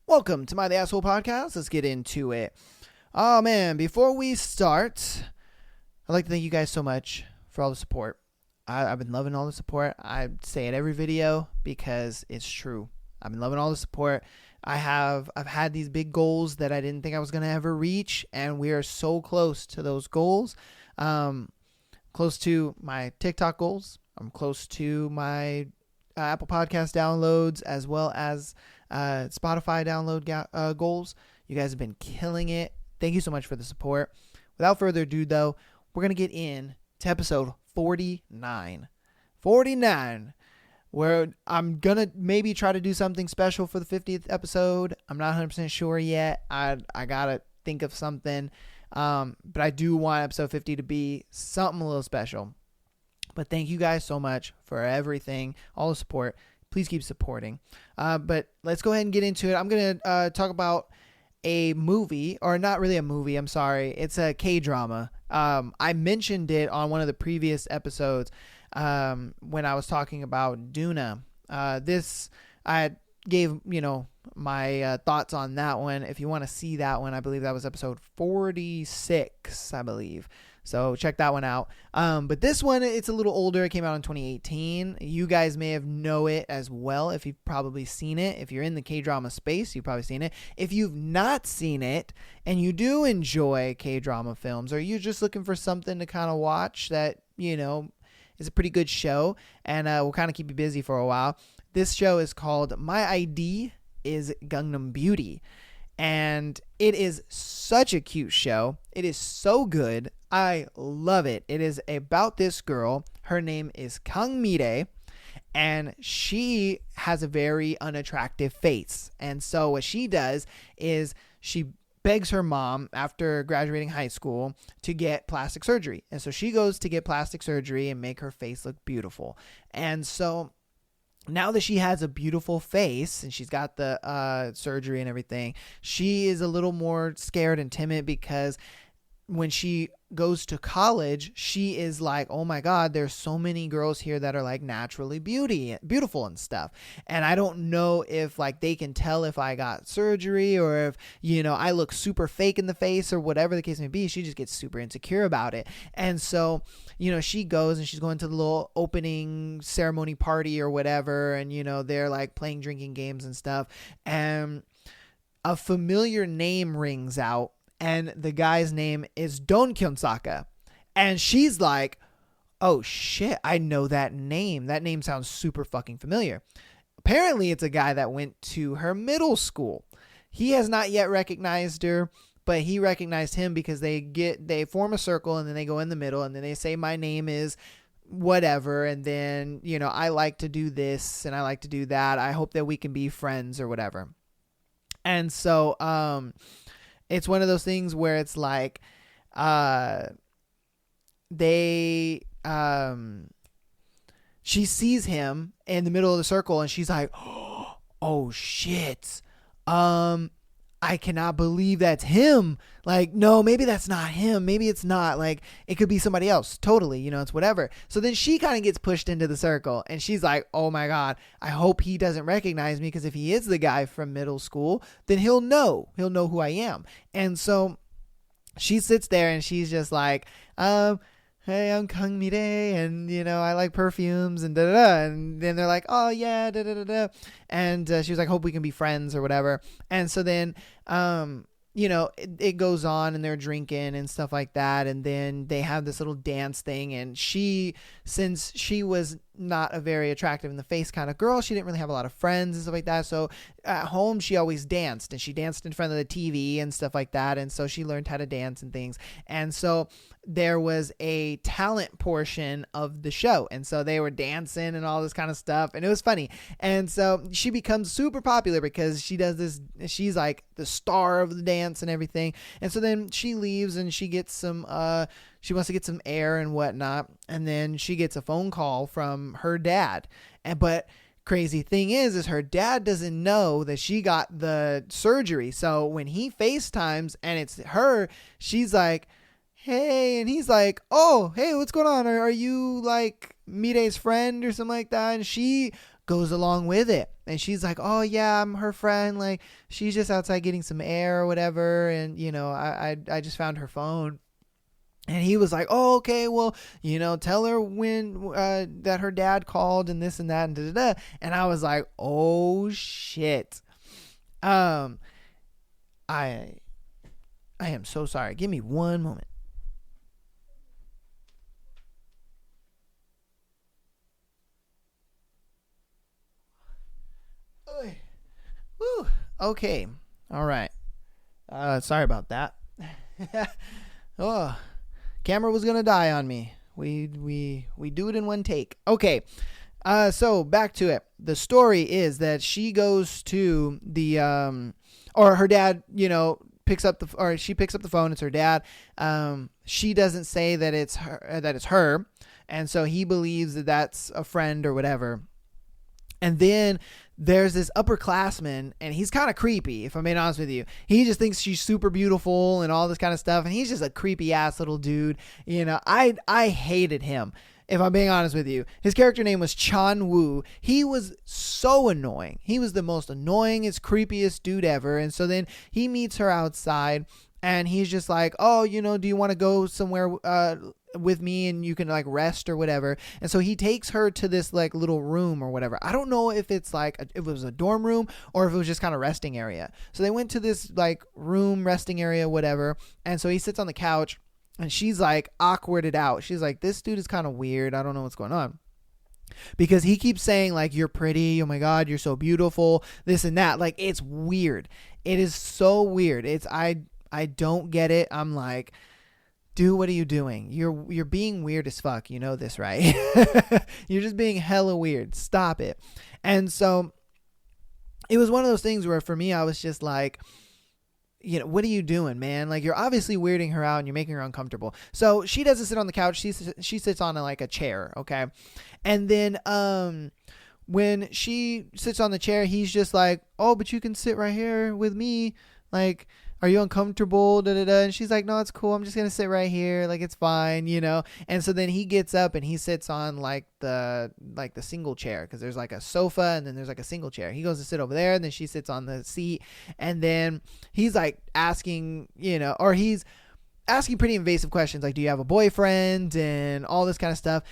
Welcome to My The Asshole Podcast. Let's get into it. Oh man, before we start, I'd like to thank you guys so much for all the support. I've been loving all the support. I say it every video because it's true. I've been loving all the support. I've had these big goals that I didn't think I was going to ever reach, and we are so close to those goals. Close to my TikTok goals. I'm close to my Apple Podcast downloads, as well as Spotify download goals. You guys have been killing it. Thank you so much for the support. Without further ado, though, we're going to get in to episode 49. 49, where I'm going to maybe try to do something special for the 50th episode. I'm not 100% sure yet. I got to think of something. But I do want episode 50 to be something a little special. But thank you guys so much for everything, all the support. Please keep supporting. But let's go ahead and get into it. I'm going to talk about a movie, or not really a movie, I'm sorry. It's a Kdrama. I mentioned it on one of the previous episodes when I was talking about Duna. I gave, my thoughts on that one. If you want to see that one, I believe that was episode 46, I believe. So check that one out. But this one, it's a little older. It came out in 2018. You guys may have know it as well if you've probably seen it. If you're in the K-drama space, you've probably seen it. If you've not seen it and you do enjoy K-drama films, or you're just looking for something to kind of watch that, is a pretty good show and will kind of keep you busy for a while. This show is called My ID is Gangnam Beauty. And it is such a cute show. It is so good. I love it. It is about this girl. Her name is Kang Mi-rae, and she has a very unattractive face. And so what she does is she begs her mom after graduating high school to get plastic surgery. And so she goes to get plastic surgery and make her face look beautiful. And so now that she has a beautiful face and she's got the surgery and everything, she is a little more scared and timid because when she goes to college, she is like, oh my God, there's so many girls here that are like naturally beautiful and stuff. And I don't know if like they can tell if I got surgery or if, I look super fake in the face or whatever the case may be. She just gets super insecure about it. And so, she goes and she's going to the little opening ceremony party or whatever. And, they're like playing drinking games and stuff. And a familiar name rings out. And the guy's name is Don Kyun-saka. And she's like, oh shit, I know that name. That name sounds super fucking familiar. Apparently it's a guy that went to her middle school. He has not yet recognized her, but he recognized him because they form a circle and then they go in the middle and then they say, my name is whatever. And then, I like to do this and I like to do that. I hope that we can be friends or whatever. And so, it's one of those things where it's like, she sees him in the middle of the circle and she's like, oh shit. I cannot believe that's him. Like, no, maybe that's not him. Maybe it's not. Like, it could be somebody else. Totally. It's whatever. So then she kind of gets pushed into the circle and she's like, oh my God, I hope he doesn't recognize me, because if he is the guy from middle school, then he'll know who I am. And so she sits there and she's just like, hey, I'm Kang Mi-rae, and, I like perfumes, and da-da-da. And then they're like, oh, yeah, da-da-da-da. And she was like, hope we can be friends or whatever. And so then, it goes on and they're drinking and stuff like that. And then they have this little dance thing. And since she was not a very attractive in the face kind of girl, she didn't really have a lot of friends and stuff like that. So at home, she always danced, and she danced in front of the TV and stuff like that. And so she learned how to dance and things. And so there was a talent portion of the show. And so they were dancing and all this kind of stuff. And it was funny. And so she becomes super popular because she does this. She's like the star of the dance and everything. And so then she leaves and she gets some, she wants to get some air and whatnot. And then she gets a phone call from her dad. But crazy thing is her dad doesn't know that she got the surgery. So when he FaceTimes and it's her, she's like, hey, and he's like, oh, hey, what's going on? Are you like Mi-rae's friend or something like that? And she goes along with it. And she's like, oh yeah, I'm her friend. Like, she's just outside getting some air or whatever. And, I just found her phone. And he was like, oh, okay, well, tell her when that her dad called and this and that and da-da-da. And I was like, oh, shit. I am so sorry. Give me one moment. Woo. Okay. All right. Sorry about that. Oh, camera was gonna die on me. We do it in one take. Okay. So back to it. The story is that she goes to the or her dad, picks up she picks up the phone. It's her dad. She doesn't say that it's her, and so he believes that that's a friend or whatever. And then there's this upperclassman, and he's kind of creepy, if I'm being honest with you. He just thinks she's super beautiful and all this kind of stuff, and he's just a creepy ass little dude. I hated him, if I'm being honest with you. His character name was Chan Woo. He was so annoying. He was the most annoyingest, creepiest dude ever. And so then he meets her outside, and he's just like, oh, do you want to go somewhere with me and you can like rest or whatever. And so he takes her to this like little room or whatever. I don't know if it's like if it was a dorm room or if it was just kind of resting area. So they went to this like room, resting area, whatever. And so he sits on the couch, and she's like awkwarded out. She's like, this dude is kind of weird. I don't know what's going on. Because he keeps saying like, you're pretty, oh my God, you're so beautiful, this and that. Like, it's weird. It is so weird. I don't get it. I'm like, dude, what are you doing? You're being weird as fuck. You know this, right? You're just being hella weird. Stop it. And so it was one of those things where for me, I was just like, what are you doing, man? Like, you're obviously weirding her out and you're making her uncomfortable. So she doesn't sit on the couch. She sits on like a chair. Okay. And then, when she sits on the chair, he's just like, oh, but you can sit right here with me. Like, are you uncomfortable? Da, da, da. And she's like, no, it's cool. I'm just going to sit right here. Like, it's fine, And so then he gets up and he sits on like the single chair, because there's like a sofa and then there's like a single chair. He goes to sit over there, and then she sits on the seat. And then he's like asking, or he's asking pretty invasive questions. Like, do you have a boyfriend and all this kind of stuff?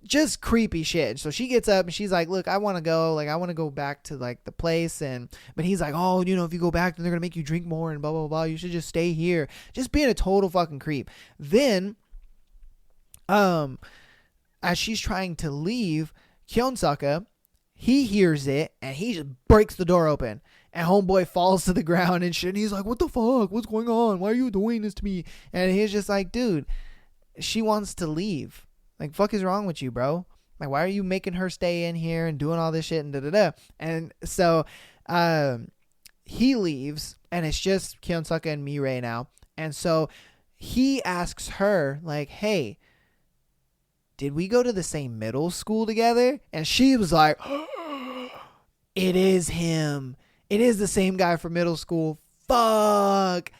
Just creepy shit. So she gets up and she's like, look, I want to go. Like, I want to go back to like the place. But he's like, oh, if you go back, then they're going to make you drink more and blah, blah, blah. You should just stay here. Just being a total fucking creep. Then, as she's trying to leave, Kyonsaka, he hears it and he just breaks the door open. And homeboy falls to the ground and shit. And he's like, what the fuck? What's going on? Why are you doing this to me? And he's just like, dude, she wants to leave. Like, fuck is wrong with you, bro? Like, why are you making her stay in here and doing all this shit and da-da-da? And so he leaves, and it's just Kyonsaka and Mirei now. And so he asks her, like, hey, did we go to the same middle school together? And she was like, it is him. It is the same guy from middle school. Fuck.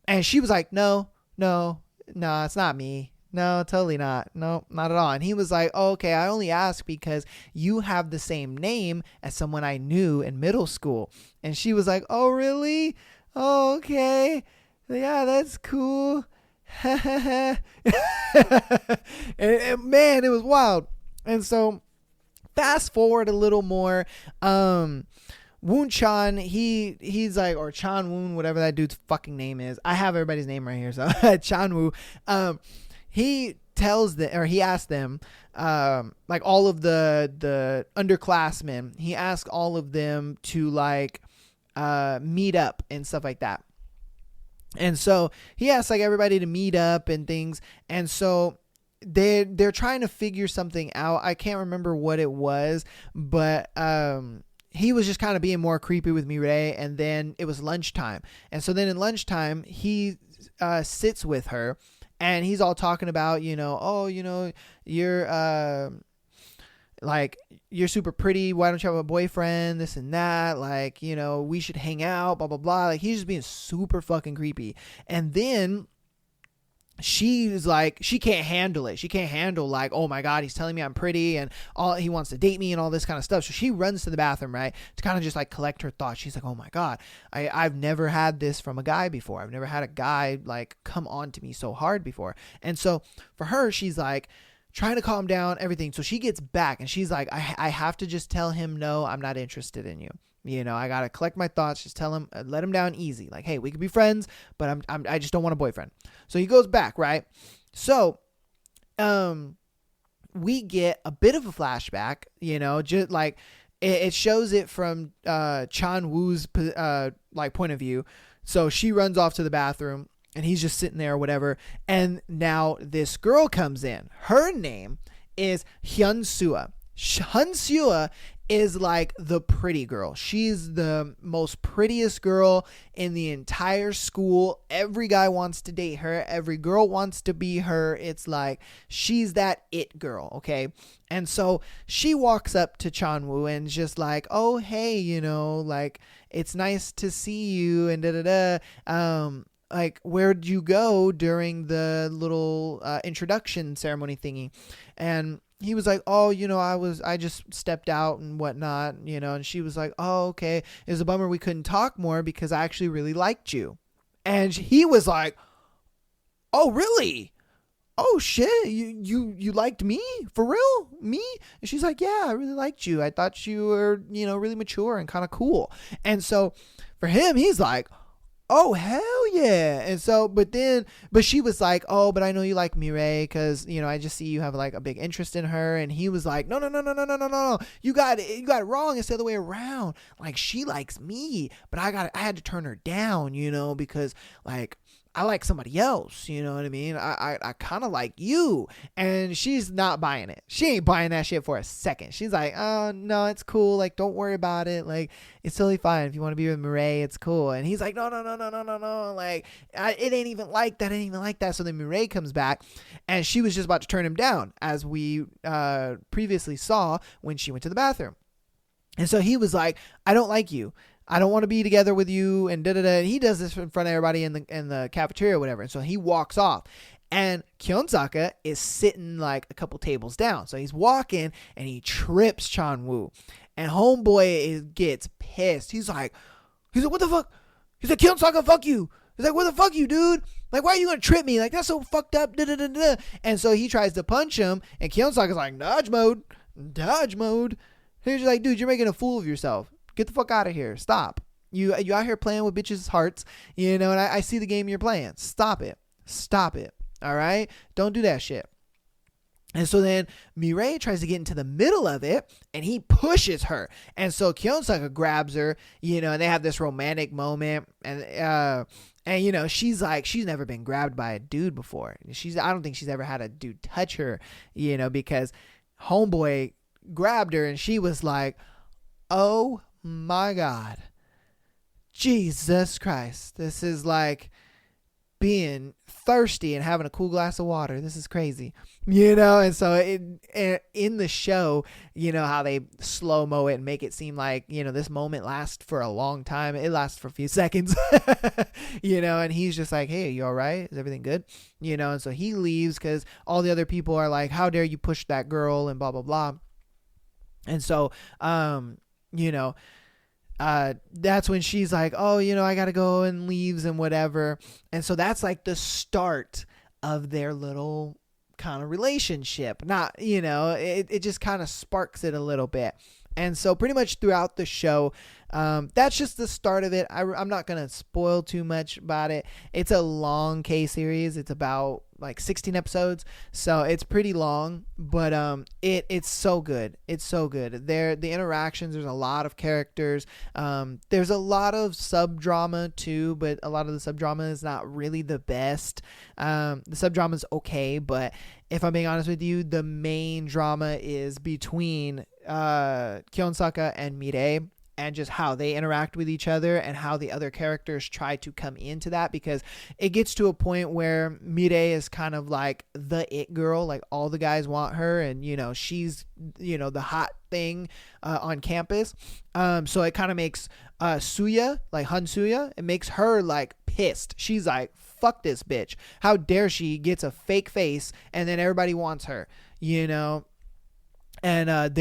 And she was like, no, it's not me. No, totally not. No, not at all. And he was like, oh, okay, I only asked because you have the same name as someone I knew in middle school. And she was like, oh, really? Oh, okay. Yeah, that's cool. and, man, it was wild. And so fast forward a little more. Woon Chan, he's like, or Chan Woon, whatever that dude's fucking name is. I have everybody's name right here. So Chan Woo. He asked them, like all of the underclassmen, he asked all of them to like, meet up and stuff like that. And so he asked like everybody to meet up and things. And so they're trying to figure something out. I can't remember what it was, but, he was just kind of being more creepy with Mirei. And then it was lunchtime. And so then in lunchtime, he, sits with her. And he's all talking about, you're like, you're super pretty. Why don't you have a boyfriend? This and that. Like, we should hang out, blah, blah, blah. Like, he's just being super fucking creepy. And then she's like, she can't handle it. She can't handle like, oh my God, he's telling me I'm pretty and all, he wants to date me and all this kind of stuff. So she runs to the bathroom, right, to kind of just like collect her thoughts. She's like, oh my God, I've never had this from a guy before. I've never had a guy like come on to me so hard before. And so for her, she's like trying to calm down everything. So she gets back and she's like, I have to just tell him, no, I'm not interested in you. You know, I got to collect my thoughts, just tell him, let him down easy. Like, hey, we could be friends, but I just don't want a boyfriend. So he goes back, right? So, we get a bit of a flashback, you know, just like it shows it from, Chan Woo's, like point of view. So she runs off to the bathroom and he's just sitting there or whatever. And now this girl comes in. Her name is Hyun Sua. Hyun Sua is like the pretty girl. She's the most prettiest girl in the entire school. Every guy wants to date her. Every girl wants to be her. It's like she's that it girl, okay? And so she walks up to Chanwoo and is just like, oh, hey, you know, like, it's nice to see you and da-da-da. Like, where'd you go during the little introduction ceremony thingy? And he was like, oh, you know, I just stepped out and whatnot, you know, and she was like, oh, okay. It was a bummer we couldn't talk more because I actually really liked you. And he was like, oh, really? Oh, shit. You liked me? For real? Me? And she's like, yeah, I really liked you. I thought you were, you know, really mature and kind of cool. And so for him, he's like, oh, hell yeah. And so, but she was like, oh, but I know you like Mireille because, you know, I just see you have like a big interest in her. And he was like, no. You got it wrong. It's the other way around. Like, she likes me, but I had to turn her down, you know, because like, I like somebody else, you know what I mean? I kind of like you. And she's not buying it. She ain't buying that shit for a second. She's like, oh, no, it's cool. Like, don't worry about it. Like, it's totally fine. If you want to be with Mireille, it's cool. And he's like, no. Like, it ain't even like that. It ain't even like that. So then Mireille comes back and she was just about to turn him down, as we previously saw when she went to the bathroom. And so he was like, I don't like you. I don't want to be together with you, and da-da-da. And he does this in front of everybody in the cafeteria or whatever. And so he walks off. And Kyonsaka is sitting like a couple tables down. So he's walking and he trips Chanwoo. And homeboy gets pissed. He's like, what the fuck? He's like, Kyonsaka, fuck you. He's like, what the fuck you, dude? Like, why are you going to trip me? Like, that's so fucked up. Da-da-da-da. And so he tries to punch him. And Kyonsaka's like, dodge mode. He's like, dude, you're making a fool of yourself. Get the fuck out of here. Stop. You out here playing with bitches' hearts, you know, and I see the game you're playing. Stop it. All right? Don't do that shit. And so then Mireille tries to get into the middle of it and he pushes her. And so Kyonsaka grabs her, you know, and they have this romantic moment. And you know, she's like, she's never been grabbed by a dude before. I don't think she's ever had a dude touch her, you know, because homeboy grabbed her and she was like, oh my God, Jesus Christ, this is like being thirsty and having a cool glass of water. This is crazy, you know. And so in the show, you know how they slow-mo it and make it seem like, you know, this moment lasts for a long time. It lasts for a few seconds. You know, and he's just like, hey, you all right? Is everything good? You know. And so he leaves because all the other people are like, how dare you push that girl and blah blah blah. And so you know, that's when she's like, oh, you know, I gotta go, and leaves and whatever. And so that's like the start of their little kind of relationship. Not, you know, it just kind of sparks it a little bit. And so pretty much throughout the show, that's just the start of it. I'm not going to spoil too much about it. It's a long K-series. It's about like 16 episodes. So it's pretty long, but it's so good. It's so good. The interactions, there's a lot of characters. There's a lot of sub-drama too, but a lot of the sub-drama is not really the best. The sub-drama is okay, but if I'm being honest with you, the main drama is between Kyonsaka and Mireille, and just how they interact with each other and how the other characters try to come into that, because it gets to a point where Mireille is kind of like the it girl, like all the guys want her, and you know, she's, you know, the hot thing on campus. So it kind of makes Suya, like Han Suya, it makes her like pissed. She's like, fuck this bitch. How dare she gets a fake face and then everybody wants her, And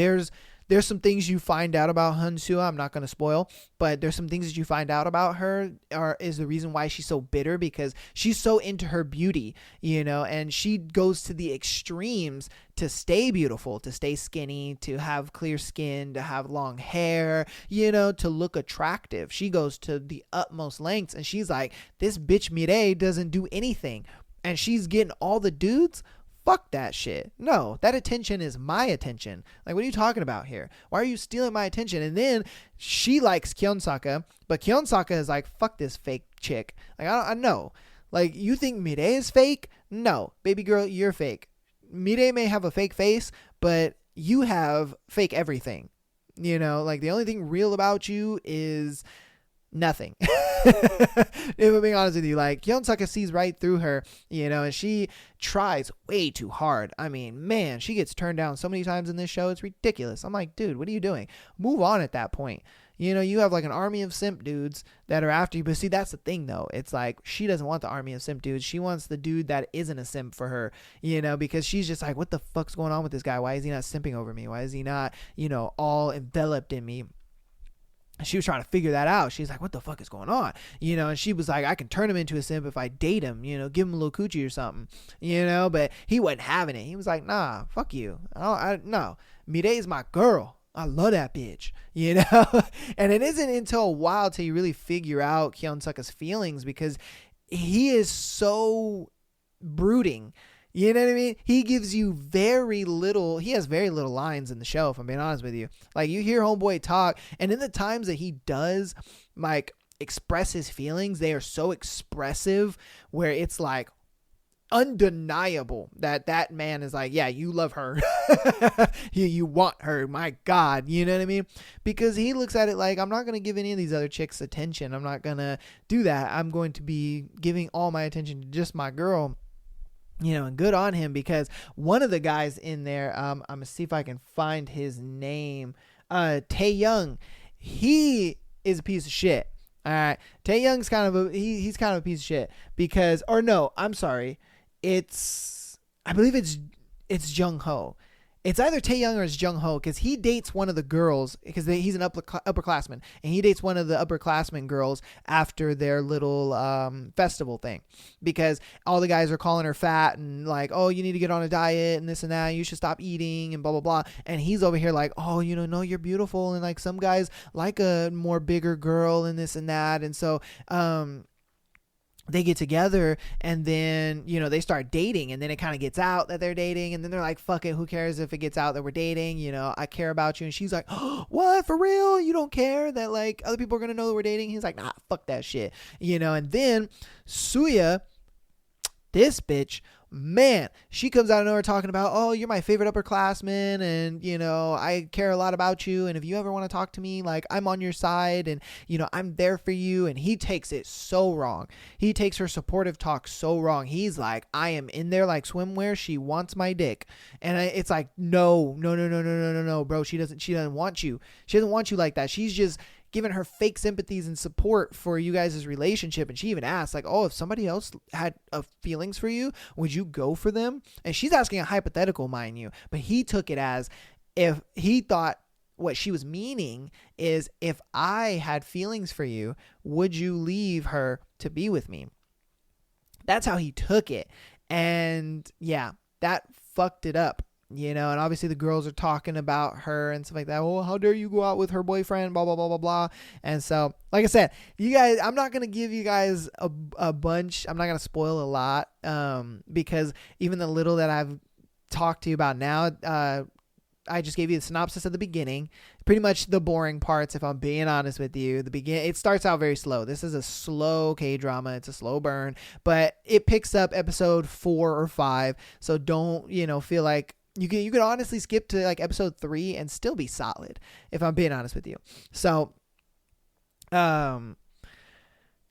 there's some things you find out about Hansuo. I'm not going to spoil, but there's some things that you find out about her is the reason why she's so bitter, because she's so into her beauty, and she goes to the extremes to stay beautiful, to stay skinny, to have clear skin, to have long hair, to look attractive. She goes to the utmost lengths, and she's like, this bitch Mireille doesn't do anything, and she's getting all the dudes. Fuck that shit. No, that attention is my attention. Like, what are you talking about here? Why are you stealing my attention? And then she likes Kyonsaka, but Kyonsaka is like, fuck this fake chick. Like, I know. Like, you think Mireille is fake? No, baby girl, you're fake. Mireille may have a fake face, but you have fake everything. Like, the only thing real about you is nothing. If I'm being honest with you, like, Kyonsaka sees right through her, and she tries way too hard. I mean, man, she gets turned down so many times in this show. It's ridiculous. I'm like, dude, what are you doing? Move on at that point. You have like an army of simp dudes that are after you. But see, that's the thing though. It's like, she doesn't want the army of simp dudes. She wants the dude that isn't a simp for her, because she's just like, what the fuck's going on with this guy? Why is he not simping over me? Why is he not, all enveloped in me? She was trying to figure that out. She's like, what the fuck is going on? And she was like, I can turn him into a simp if I date him, give him a little coochie or something, but he wasn't having it. He was like, nah, fuck you. No, Mireille's my girl. I love that bitch, and it isn't until a while till you really figure out Kyonsaka's feelings, because he is so brooding. You know what I mean? He gives you very little. He has very little lines in the show, if I'm being honest with you. Like, you hear homeboy talk, and in the times that he does, like, express his feelings, they are so expressive where it's like undeniable that man is like, yeah, you love her. you want her. My God. You know what I mean? Because he looks at it like, I'm not going to give any of these other chicks attention. I'm not going to do that. I'm going to be giving all my attention to just my girl. And good on him, because one of the guys in there, I'm going to see if I can find his name. Taeyoung, he is a piece of shit. All right. Taeyoung's kind of he's kind of a piece of shit because, or no, I'm sorry. I believe it's Jung Ho. It's either Taeyoung or it's Jung Ho, because he dates one of the girls, because he's an upperclassman, and he dates one of the upperclassmen girls after their little festival thing, because all the guys are calling her fat and like, oh, you need to get on a diet and this and that, you should stop eating and blah blah blah, and he's over here like, oh, no, you're beautiful, and like some guys like a more bigger girl and this and that, and so they get together, and then, they start dating, and then it kind of gets out that they're dating, and then they're like, fuck it, who cares if it gets out that we're dating? I care about you. And she's like, oh, what, for real? You don't care that like other people are going to know that we're dating? He's like, nah, fuck that shit. And then Suya, this bitch, man, she comes out of nowhere talking about, oh, you're my favorite upperclassman, and I care a lot about you, and if you ever want to talk to me, like, I'm on your side, and I'm there for you. And he takes it so wrong. He takes her supportive talk so wrong. He's like, I am in there like swimwear, she wants my dick. And it's like, no, bro, she doesn't want you. She doesn't want you like that. She's just giving her fake sympathies and support for you guys' relationship. And she even asked, like, oh, if somebody else had feelings for you, would you go for them? And she's asking a hypothetical, mind you, but he took it as if he thought what she was meaning is, if I had feelings for you, would you leave her to be with me? That's how he took it. And yeah, that fucked it up. And obviously the girls are talking about her and stuff like that. Oh, how dare you go out with her boyfriend, blah, blah, blah, blah, blah. And so, like I said, you guys, I'm not going to give you guys a bunch. I'm not going to spoil a lot, because even the little that I've talked to you about now, I just gave you the synopsis at the beginning, pretty much the boring parts, if I'm being honest with you. It starts out very slow. This is a slow K-drama. It's a slow burn, but it picks up episode 4 or 5. So don't, feel like you can honestly skip to like episode 3 and still be solid, if I'm being honest with you. So, yeah,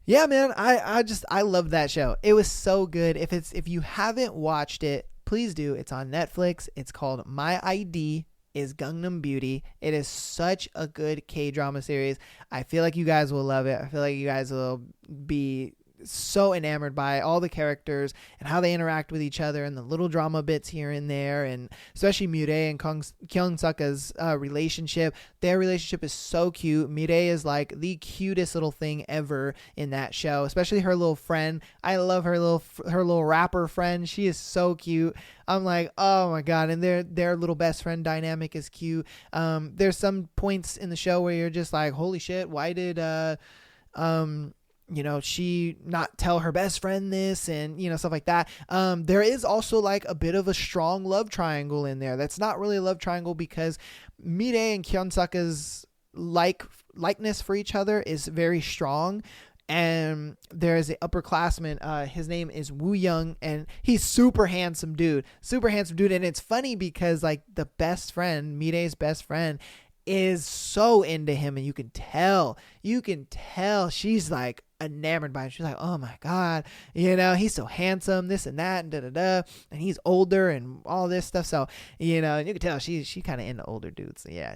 man, I love that show. It was so good. If you haven't watched it, please do. It's on Netflix. It's called My ID is Gangnam Beauty. It is such a good K-drama series. I feel like you guys will love it. I feel like you guys will be so enamored by all the characters and how they interact with each other and the little drama bits here and there, and especially Mireille and Kyung Suk's relationship. Their relationship is so cute. Mireille is like the cutest little thing ever in that show, especially her little friend. I love her little rapper friend. She is so cute. I'm like, oh my god. And their little best friend dynamic is cute. There's some points in the show where you're just like, holy shit, why did she not tell her best friend this, and stuff like that. There is also like a bit of a strong love triangle in there. That's not really a love triangle because Mireille and Kyonsaka's likeness for each other is very strong. And there is an upperclassman. His name is Woo Young, and he's super handsome dude. And it's funny because like the best friend, Mireille's best friend, is so into him, and you can tell she's like enamored by him. She's like, oh my god, he's so handsome, this and that, and and he's older and all this stuff. So you can tell she kind of into older dudes. So yeah,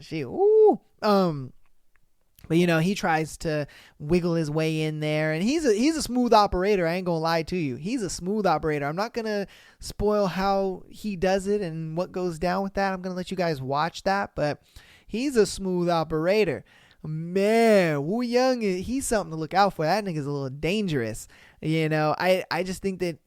but he tries to wiggle his way in there, and he's a smooth operator. I ain't gonna lie to you. He's a smooth operator. I'm not gonna spoil how he does it and what goes down with that. I'm gonna let you guys watch that, but he's a smooth operator. Man, Woo Young, he's something to look out for. That nigga's a little dangerous. I just think that,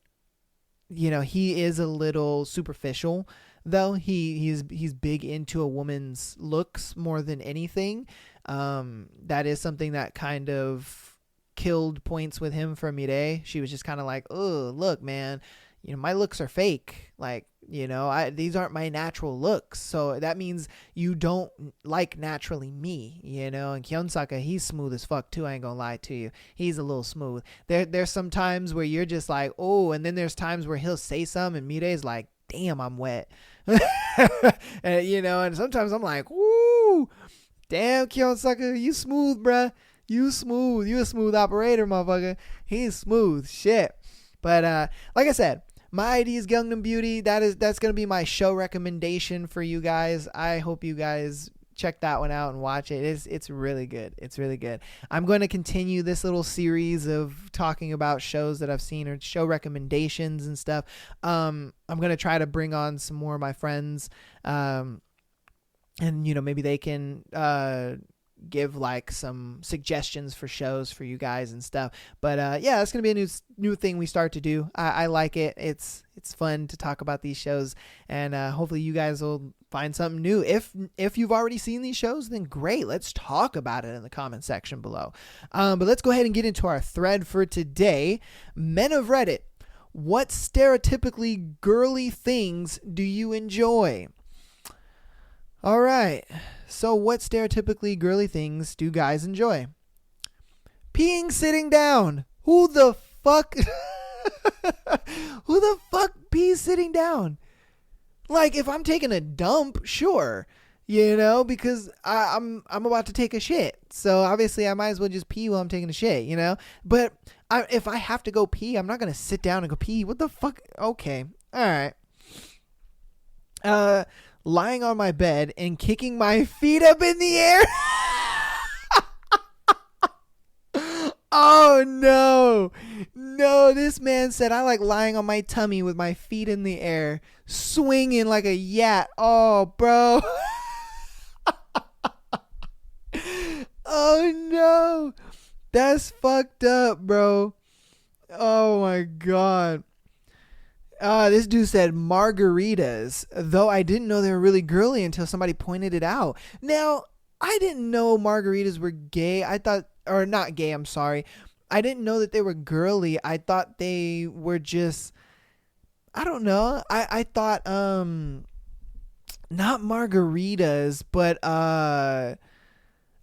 he is a little superficial, though. He's big into a woman's looks more than anything. That is something that kind of killed points with him for Mireille. She was just kind of like, oh, look, man, my looks are fake. Like, these aren't my natural looks. So that means you don't like naturally me, and Kyonsaka, he's smooth as fuck too. I ain't gonna lie to you. He's a little smooth. There's some times where you're just like, oh, and then there's times where he'll say something and Mireille's like, damn, I'm wet. And sometimes I'm like, woo, damn, Kyonsaka, you smooth, bruh. You smooth. You a smooth operator, motherfucker. He's smooth. Shit. But like I said, my ID is Gangnam Beauty. That's going to be my show recommendation for you guys. I hope you guys check that one out and watch it. It's really good. It's really good. I'm going to continue this little series of talking about shows that I've seen or show recommendations and stuff. I'm going to try to bring on some more of my friends, and maybe they can give like some suggestions for shows for you guys and stuff. But yeah, that's gonna be a new thing we start to do. I like it. It's fun to talk about these shows, and hopefully you guys will find something new. If you've already seen these shows, then great, let's talk about it in the comment section below. But let's go ahead and get into our thread for today. Men of Reddit, what stereotypically girly things do you enjoy? All right, so what stereotypically girly things do guys enjoy? Peeing sitting down. Who the fuck pees sitting down? Like, if I'm taking a dump, sure, because I'm about to take a shit, so obviously I might as well just pee while I'm taking a shit, But if I have to go pee, I'm not gonna sit down and go pee. What the fuck? Okay, all right. Lying on my bed and kicking my feet up in the air. Oh no, this man said I like lying on my tummy with my feet in the air, swinging like a yacht. Oh, bro. Oh no, that's fucked up, bro. Oh my god. This dude said margaritas, though I didn't know they were really girly until somebody pointed it out. Now, I didn't know margaritas were gay. I thought, or not gay, I'm sorry. I didn't know that they were girly. I thought they were just, I don't know. I thought, not margaritas, but,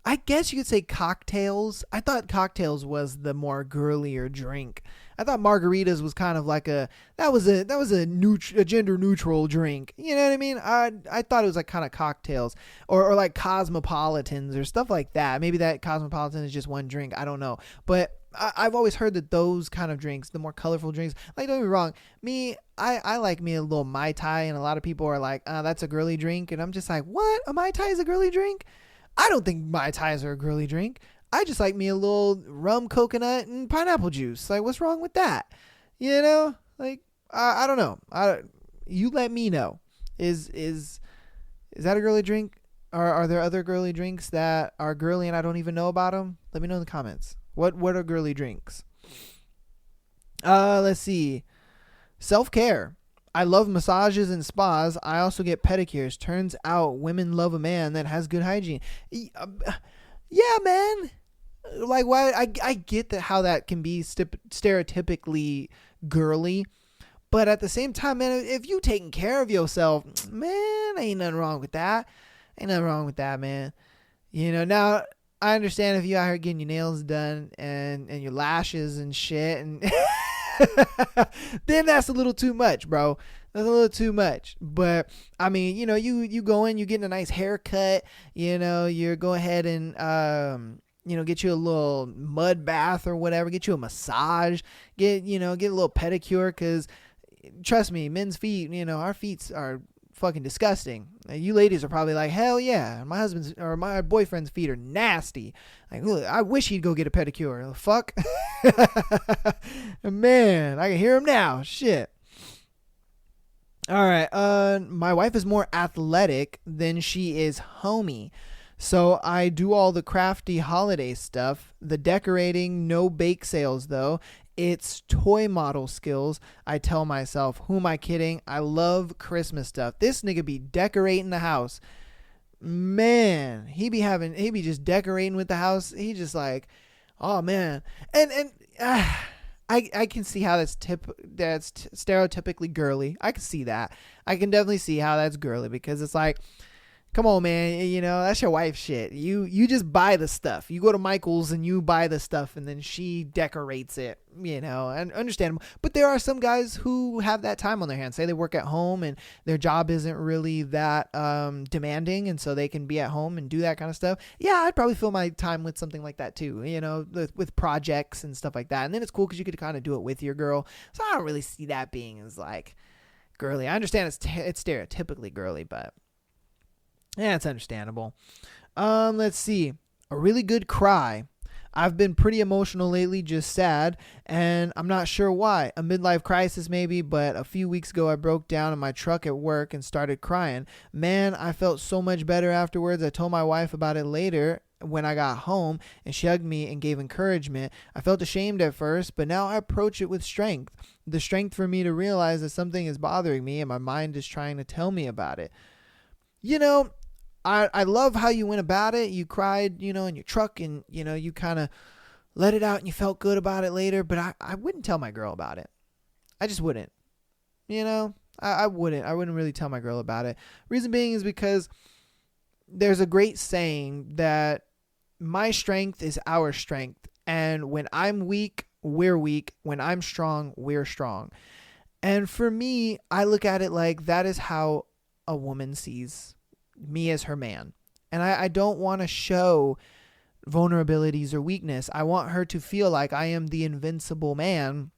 I guess you could say cocktails. I thought cocktails was the more girlier drink. I thought margaritas was kind of like a gender neutral drink. You know what I mean? I thought it was like kind of cocktails or like cosmopolitans or stuff like that. Maybe that cosmopolitan is just one drink. I don't know. But I've always heard that those kind of drinks, the more colorful drinks, like, don't get me wrong, I like me a little Mai Tai, and a lot of people are like, that's a girly drink. And I'm just like, what? A Mai Tai is a girly drink? I don't think Mai Tais are a girly drink. I just like me a little rum, coconut, and pineapple juice. Like, what's wrong with that? You know, like, I don't know. You let me know. Is that a girly drink? Are there other girly drinks that are girly and I don't even know about them? Let me know in the comments. What are girly drinks? Let's see. Self-care. I love massages and spas. I also get pedicures. Turns out women love a man that has good hygiene. Yeah, man. Like, why? I get that how that can be stereotypically girly, but at the same time, man, if you taking care of yourself, man, ain't nothing wrong with that. Ain't nothing wrong with that, man. You know, now I understand if you out here getting your nails done and your lashes and shit, and then that's a little too much, bro. That's a little too much. But I mean, you know, you go in, you getting a nice haircut, you know, you're go ahead and you know, get you a little mud bath or whatever, get you a massage, get a little pedicure, because trust me, men's feet, you know, our feet are fucking disgusting. You ladies are probably like, hell yeah, my husband's or my boyfriend's feet are nasty. Like, look, I wish he'd go get a pedicure. The fuck? Man, I can hear him now. Shit. All right. My wife is more athletic than she is homey. So I do all the crafty holiday stuff. The decorating, no bake sales though. It's toy model skills. I tell myself, who am I kidding? I love Christmas stuff. This nigga be decorating the house. Man, he be just decorating with the house. He just like, oh man. And I can see how that's stereotypically girly. I can see that. I can definitely see how that's girly, because it's like, come on, man, you know, that's your wife's shit. You just buy the stuff. You go to Michael's and you buy the stuff, and then she decorates it, you know, and understandable. But there are some guys who have that time on their hands. Say they work at home and their job isn't really that demanding, and so they can be at home and do that kind of stuff. Yeah, I'd probably fill my time with something like that too, you know, with projects and stuff like that. And then it's cool because you could kind of do it with your girl. So I don't really see that being as like girly. I understand it's stereotypically girly, but yeah, it's understandable. Let's see. A really good cry. I've been pretty emotional lately, just sad, and I'm not sure why. A midlife crisis maybe, but a few weeks ago I broke down in my truck at work and started crying. Man, I felt so much better afterwards. I told my wife about it later when I got home, and she hugged me and gave encouragement. I felt ashamed at first, but now I approach it with strength. The strength for me to realize that something is bothering me and my mind is trying to tell me about it. You know, I love how you went about it. You cried, you know, in your truck, and, you know, you kind of let it out and you felt good about it later. But I wouldn't tell my girl about it. I just wouldn't. You know, I wouldn't. I wouldn't really tell my girl about it. Reason being is because there's a great saying that my strength is our strength. And when I'm weak, we're weak. When I'm strong, we're strong. And for me, I look at it like that is how a woman sees me as her man. And I don't want to show vulnerabilities or weakness. I want her to feel like I am the invincible man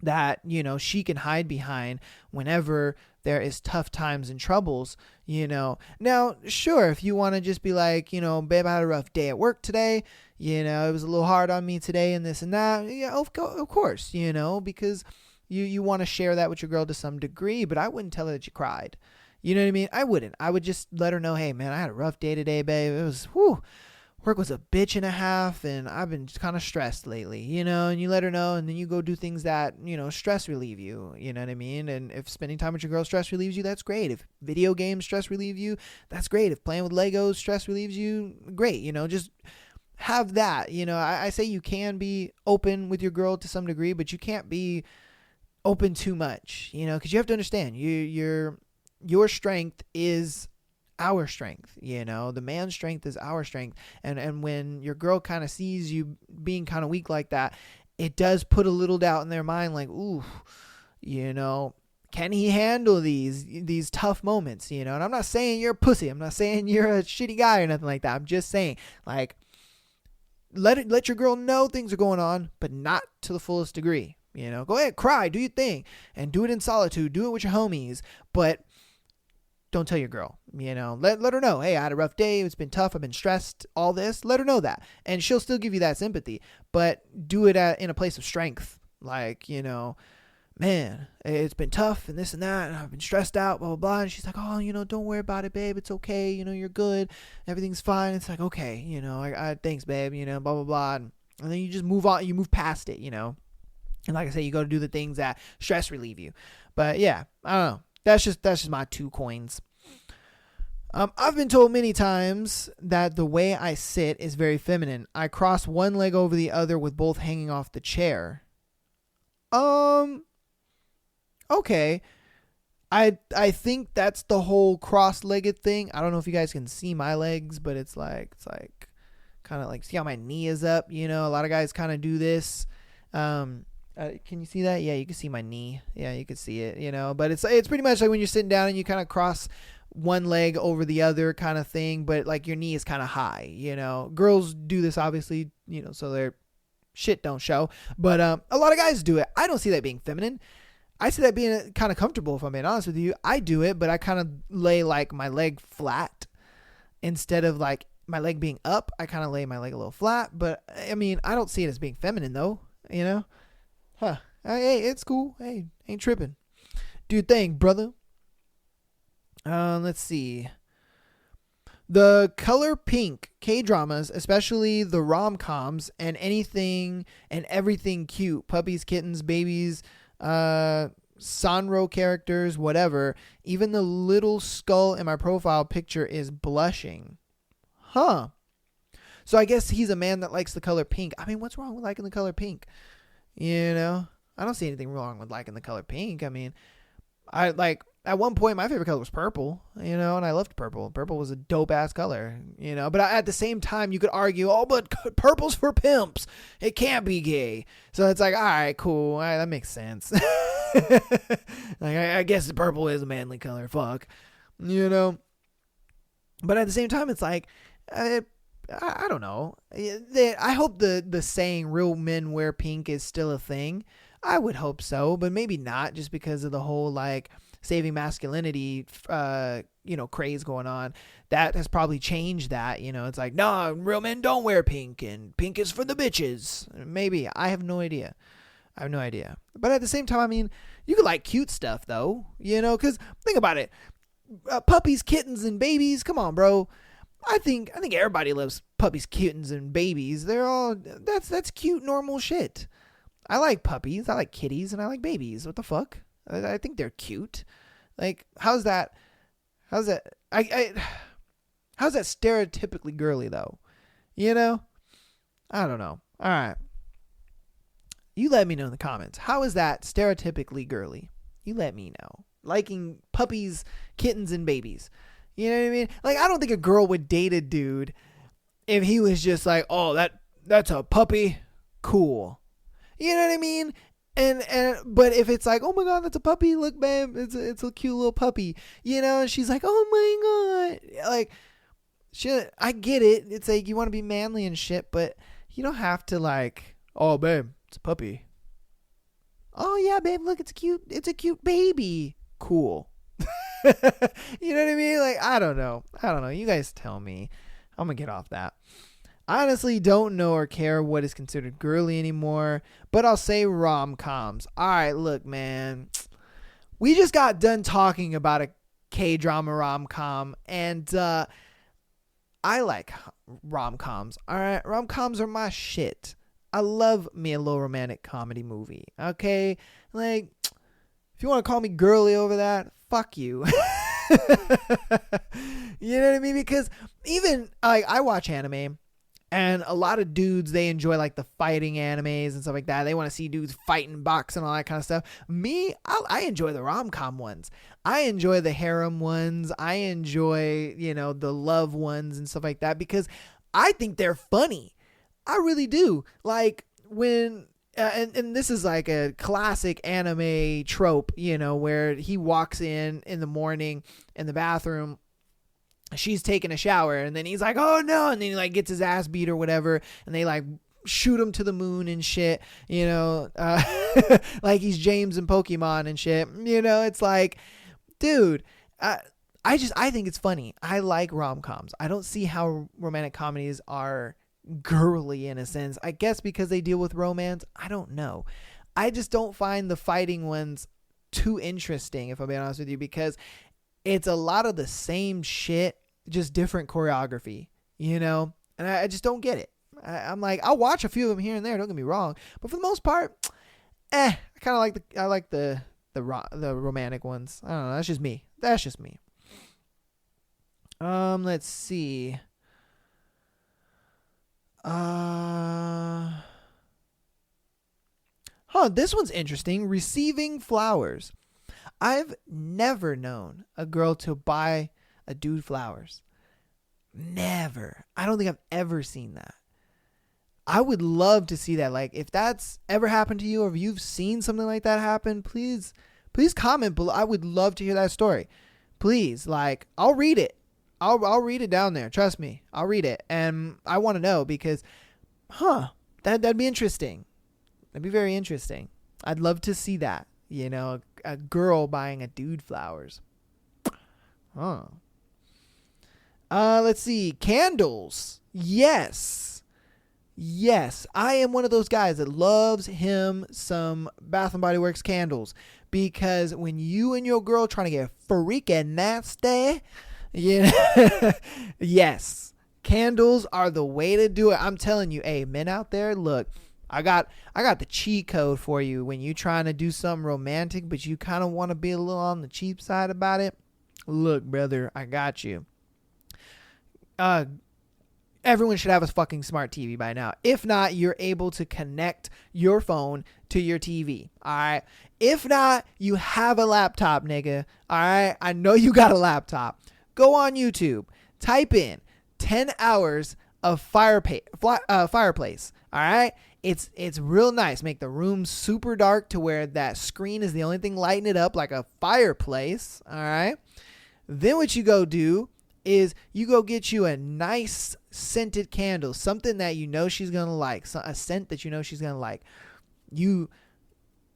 that, you know, she can hide behind whenever there is tough times and troubles, you know. Now, sure, if you want to just be like, you know, babe, I had a rough day at work today, you know, it was a little hard on me today and this and that. Yeah, of course, you know, because you want to share that with your girl to some degree, but I wouldn't tell her that you cried. You know what I mean? I wouldn't. I would just let her know, hey, man, I had a rough day today, babe. It was, work was a bitch and a half, and I've been kind of stressed lately, you know, and you let her know, and then you go do things that, you know, stress relieve you, you know what I mean? And if spending time with your girl stress relieves you, that's great. If video games stress relieve you, that's great. If playing with Legos stress relieves you, great. You know, just have that. You know, I say you can be open with your girl to some degree, but you can't be open too much, you know, because you have to understand, your strength is our strength, you know, the man's strength is our strength. And when your girl kind of sees you being kind of weak like that, it does put a little doubt in their mind, like, ooh, you know, can he handle these tough moments, you know? And I'm not saying you're a pussy. I'm not saying you're a shitty guy or nothing like that. I'm just saying, like, let your girl know things are going on, but not to the fullest degree, you know? Go ahead, cry, do your thing, and do it in solitude, do it with your homies, but don't tell your girl, let her know, hey, I had a rough day. It's been tough. I've been stressed, all this. Let her know that. And she'll still give you that sympathy, but do it in a place of strength. Like, man, it's been tough and this and that, and I've been stressed out, blah, blah, blah. And she's like, oh, don't worry about it, babe. It's okay. You're good. Everything's fine. It's like, okay, I thanks, babe, blah, blah, blah. And then you just move on. You move past it, And like I say, you go to do the things that stress relieve you. But yeah, I don't know. That's just my 2 coins. I've been told many times that the way I sit is very feminine. I cross one leg over the other with both hanging off the chair. Okay. I think that's the whole cross-legged thing. I don't know if you guys can see my legs, but it's like kind of like, see how my knee is up? A lot of guys kind of do this. Can you see that? Yeah, you can see my knee. Yeah, you can see it, but it's pretty much like when you're sitting down and you kind of cross one leg over the other kind of thing, but like your knee is kind of high, Girls do this obviously, so their shit don't show, but a lot of guys do it. I don't see that being feminine. I see that being kind of comfortable, if I'm being honest with you. I do it, but I kind of lay like my leg flat instead of like my leg being up. I kind of lay my leg a little flat, but I mean, I don't see it as being feminine though, Huh. Hey, it's cool. Hey, ain't tripping. Do your thing, brother. Let's see. The color pink K-dramas, especially the rom-coms and anything and everything cute. Puppies, kittens, babies, Sanro characters, whatever. Even the little skull in my profile picture is blushing. Huh. So I guess he's a man that likes the color pink. I mean, what's wrong with liking the color pink? I don't see anything wrong with liking the color pink. I mean, at one point my favorite color was purple, and I loved purple. Purple was a dope ass color, but at the same time you could argue, oh, but purple's for pimps. It can't be gay. So it's like, all right, cool. All right, that makes sense. Like, I guess purple is a manly color. Fuck, but at the same time, it's like, I don't know. I hope the saying "real men wear pink" is still a thing. I would hope so, but maybe not, just because of the whole like saving masculinity, craze going on. That has probably changed that. It's like, no, real men don't wear pink, and pink is for the bitches. Maybe. I have no idea. But at the same time, I mean, you could like cute stuff though, because think about it. Puppies, kittens, and babies. Come on, bro. I think everybody loves puppies, kittens, and babies. They're all that's cute, normal shit. I like puppies, I like kitties, and I like babies. What the fuck? I think they're cute. Like, how's that stereotypically girly though? I don't know. All right. You let me know in the comments. How is that stereotypically girly? You let me know. Liking puppies, kittens, and babies. You know what I mean? Like, I don't think a girl would date a dude if he was just like, oh, that's a puppy. Cool. You know what I mean? But if it's like, oh my God, that's a puppy. Look, babe, it's a cute little puppy. And she's like, oh my God. Like, shit, I get it. It's like, you want to be manly and shit, but you don't have to like, oh, babe, it's a puppy. Oh yeah, babe, look, it's cute. It's a cute baby. Cool. You know what I mean? Like, I don't know. You guys tell me. I'm gonna get off that. I honestly don't know or care what is considered girly anymore, but I'll say rom-coms. All right, look, man. We just got done talking about a K-drama rom-com, and I like rom-coms. All right, rom-coms are my shit. I love me a little romantic comedy movie. Okay, like, if you want to call me girly over that, fuck you. You know what I mean? Because even like, I watch anime, and a lot of dudes, they enjoy like the fighting animes and stuff like that. They want to see dudes fighting, boxing, all that kind of stuff. Me, I enjoy the rom-com ones. I enjoy the harem ones. I enjoy, the love ones and stuff like that, because I think they're funny. I really do. Like, when and this is like a classic anime trope, where he walks in the morning in the bathroom, she's taking a shower, and then he's like, oh no, and then he like gets his ass beat or whatever, and they like shoot him to the moon and shit, like he's James in Pokemon and shit. It's like, dude, I think it's funny. I like rom-coms. I don't see how romantic comedies are girly in a sense. I guess because they deal with romance. I don't know. I just don't find the fighting ones too interesting, if I'm being honest with you, because it's a lot of the same shit, just different choreography, And I just don't get it. I'm like, I'll watch a few of them here and there. Don't get me wrong, but for the most part, I kind of like the romantic ones. I don't know. That's just me. Let's see. This one's interesting. Receiving flowers. I've never known a girl to buy a dude flowers. Never. I don't think I've ever seen that. I would love to see that. Like, if that's ever happened to you, or if you've seen something like that happen, please comment below. I would love to hear that story. Please, like, I'll read it. I'll read it down there. Trust me, I'll read it, and I want to know because, that'd be interesting. That'd be very interesting. I'd love to see that. A girl buying a dude flowers. Let's see. Candles. Yes, I am one of those guys that loves him some Bath and Body Works candles, because when you and your girl trying to get freaking nasty, yes, candles are the way to do it. I'm telling you, hey, men out there, look, I got the cheat code for you when you trying to do something romantic, but you kind of want to be a little on the cheap side about it. Look, brother, I got you. Everyone should have a fucking smart TV by now. If not, you're able to connect your phone to your TV. All right. If not, you have a laptop, nigga. All right. I know you got a laptop. Go on YouTube. Type in 10 hours of fireplace. All right. It's real nice. Make the room super dark to where that screen is the only thing lighting it up like a fireplace. All right. Then what you go do is you go get you a nice scented candle, something that she's going to like, a scent that she's going to like. You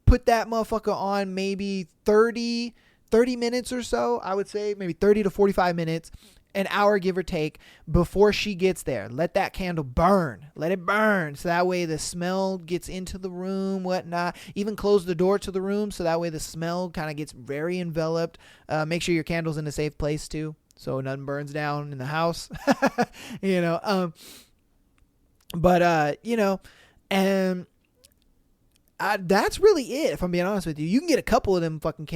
put that motherfucker on maybe 30 minutes or so, I would say, maybe 30 to 45 minutes, an hour, give or take, before she gets there. Let that candle burn. Let it burn. So that way the smell gets into the room, whatnot. Even close the door to the room so that way the smell kind of gets very enveloped. Make sure your candle's in a safe place too, so nothing burns down in the house. That's really it, if I'm being honest with you. You can get a couple of them fucking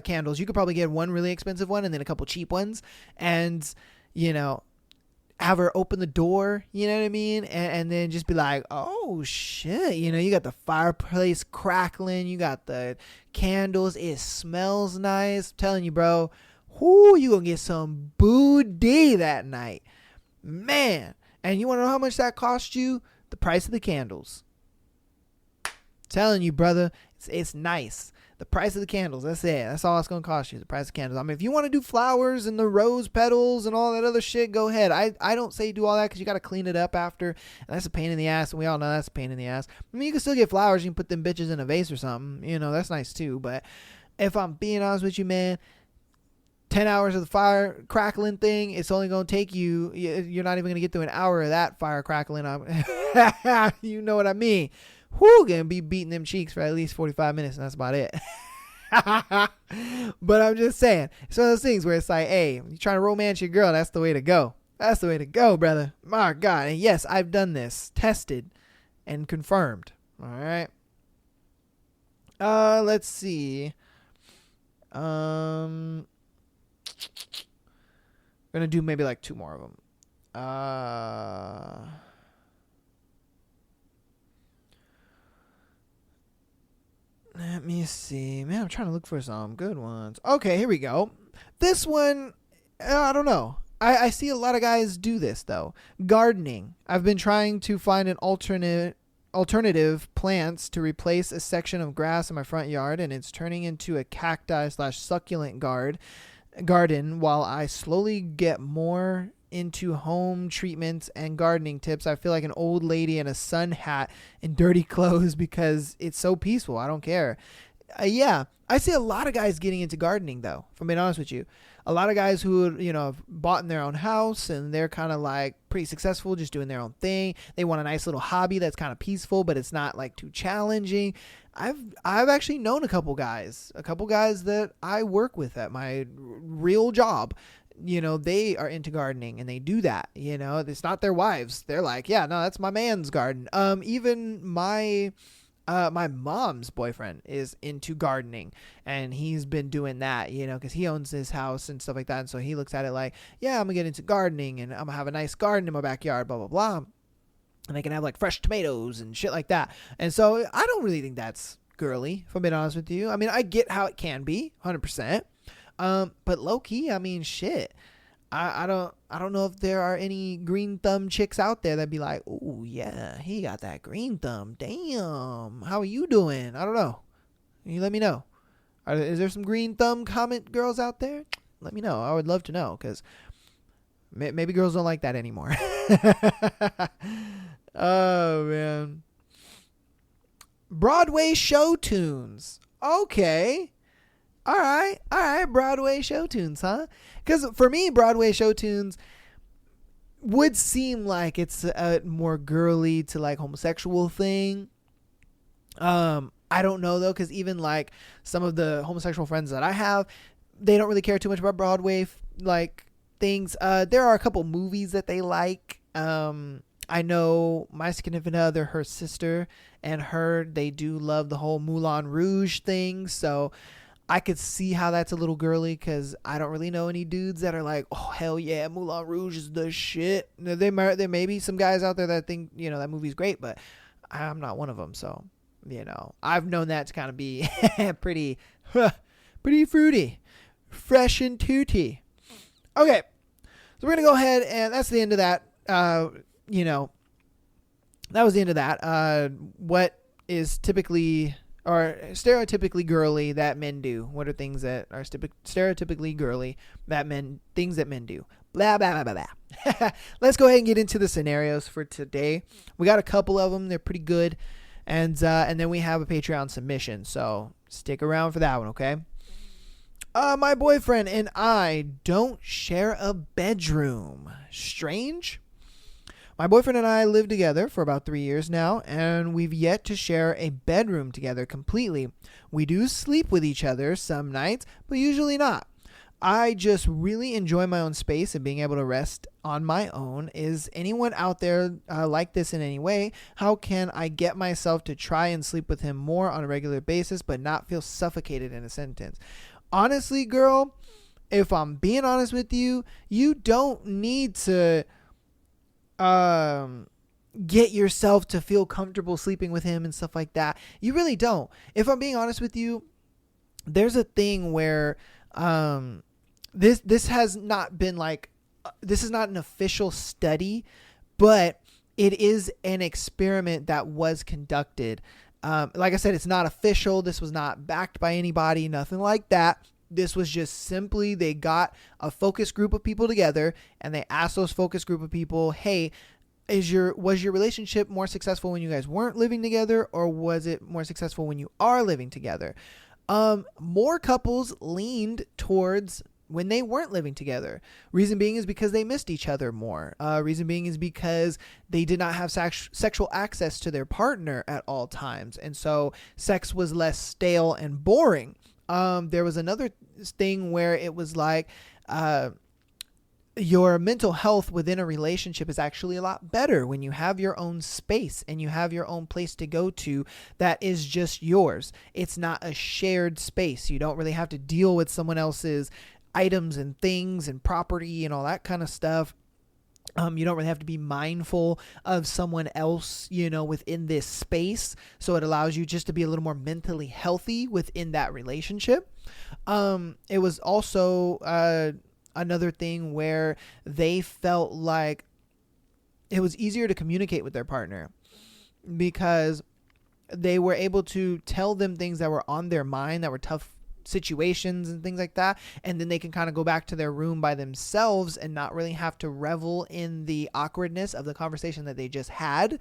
candles. You could probably get one really expensive one and then a couple cheap ones, and have her open the door, you know what I mean, and then just be like, oh shit, you got the fireplace crackling, you got the candles, it smells nice. I'm telling you, bro, you gonna get some booty that night, man. And you want to know how much that cost you? The price of the candles. Telling you, brother, it's nice. The price of the candles, that's it. That's all it's going to cost you, the price of candles. I mean, if you want to do flowers and the rose petals and all that other shit, go ahead. I don't say do all that because you got to clean it up after. And that's a pain in the ass, and we all know that's a pain in the ass. I mean, you can still get flowers. You can put them bitches in a vase or something. That's nice too. But if I'm being honest with you, man, 10 hours of the fire crackling thing, it's only going to take you, you're not even going to get through an hour of that fire crackling. You know what I mean? Gonna be beating them cheeks for at least 45 minutes, and that's about it. But I'm just saying, it's one of those things where it's like, hey, you trying to romance your girl, that's the way to go. That's the way to go, brother. My God. And yes, I've done this, tested and confirmed. All right. Let's see. Gonna do maybe like two more of them. Let me see. Man, I'm trying to look for some good ones. Okay, here we go. This one, I don't know. I see a lot of guys do this, though. Gardening. I've been trying to find an alternative plants to replace a section of grass in my front yard, and it's turning into a cacti/succulent garden while I slowly get more into home treatments and gardening tips. I feel like an old lady in a sun hat and dirty clothes because it's so peaceful. I don't care. Yeah, I see a lot of guys getting into gardening though. If I'm being honest with you, a lot of guys who have bought in their own house and they're kind of like pretty successful, just doing their own thing. They want a nice little hobby that's kind of peaceful, but it's not like too challenging. I've actually known a couple guys that I work with at my real job. They are into gardening and they do that. It's not their wives. They're like, yeah, no, that's my man's garden. Even my mom's boyfriend is into gardening and he's been doing that, because he owns his house and stuff like that. And so he looks at it like, yeah, I'm gonna get into gardening and I'm gonna have a nice garden in my backyard, blah, blah, blah. And they can have like fresh tomatoes and shit like that. And so I don't really think that's girly, if I'm being honest with you. I mean, I get how it can be 100%. But low key, I mean, shit. I don't know if there are any green thumb chicks out there that'd be like, oh yeah, he got that green thumb. Damn, how are you doing? I don't know. You let me know. Is there some green thumb comment girls out there? Let me know. I would love to know, because maybe girls don't like that anymore. Oh man. Broadway show tunes. Okay. All right, Broadway show tunes, huh? Because for me, Broadway show tunes would seem like it's a more girly to like homosexual thing. I don't know though, because even like some of the homosexual friends that I have, they don't really care too much about Broadway like things. There are a couple movies that they like. I know my significant other, her sister, and they do love the whole Moulin Rouge thing. So I could see how that's a little girly, because I don't really know any dudes that are like, oh, hell yeah, Moulin Rouge is the shit. There may be some guys out there that think, that movie's great, but I'm not one of them. So, I've known that to kind of be pretty fruity, fresh and tooty. Okay, so we're going to go ahead, and that's the end of that. That was the end of that. What is typically or stereotypically girly that men do? What are things that are stereotypically girly things that men do? Blah, blah, blah, blah, blah. Let's go ahead and get into the scenarios for today. We got a couple of them. They're pretty good. And then we have a Patreon submission. So stick around for that one, okay? My boyfriend and I don't share a bedroom. Strange? My boyfriend and I live together for about 3 years now, and we've yet to share a bedroom together completely. We do sleep with each other some nights, but usually not. I just really enjoy my own space and being able to rest on my own. Is anyone out there like this in any way? How can I get myself to try and sleep with him more on a regular basis, but not feel suffocated in a sentence? Honestly, girl, if I'm being honest with you, you don't need to get yourself to feel comfortable sleeping with him and stuff like that. You really don't. If I'm being honest with you, there's a thing where this has not been like, this is not an official study, but it is an experiment that was conducted. Like I said, it's not official. This was not backed by anybody, nothing like that. This was just simply, they got a focus group of people together and they asked those focus group of people, hey, was your relationship more successful when you guys weren't living together, or was it more successful when you are living together? More couples leaned towards when they weren't living together. Reason being is because they missed each other more. Reason being is because they did not have sexual access to their partner at all times. And so sex was less stale and boring. There was another thing where it was like, your mental health within a relationship is actually a lot better when you have your own space and you have your own place to go to that is just yours. It's not a shared space. You don't really have to deal with someone else's items and things and property and all that kind of stuff. You don't really have to be mindful of someone else, within this space. So it allows you just to be a little more mentally healthy within that relationship. It was also another thing where they felt like it was easier to communicate with their partner because they were able to tell them things that were on their mind, that were tough situations and things like that, and then they can kind of go back to their room by themselves and not really have to revel in the awkwardness of the conversation that they just had.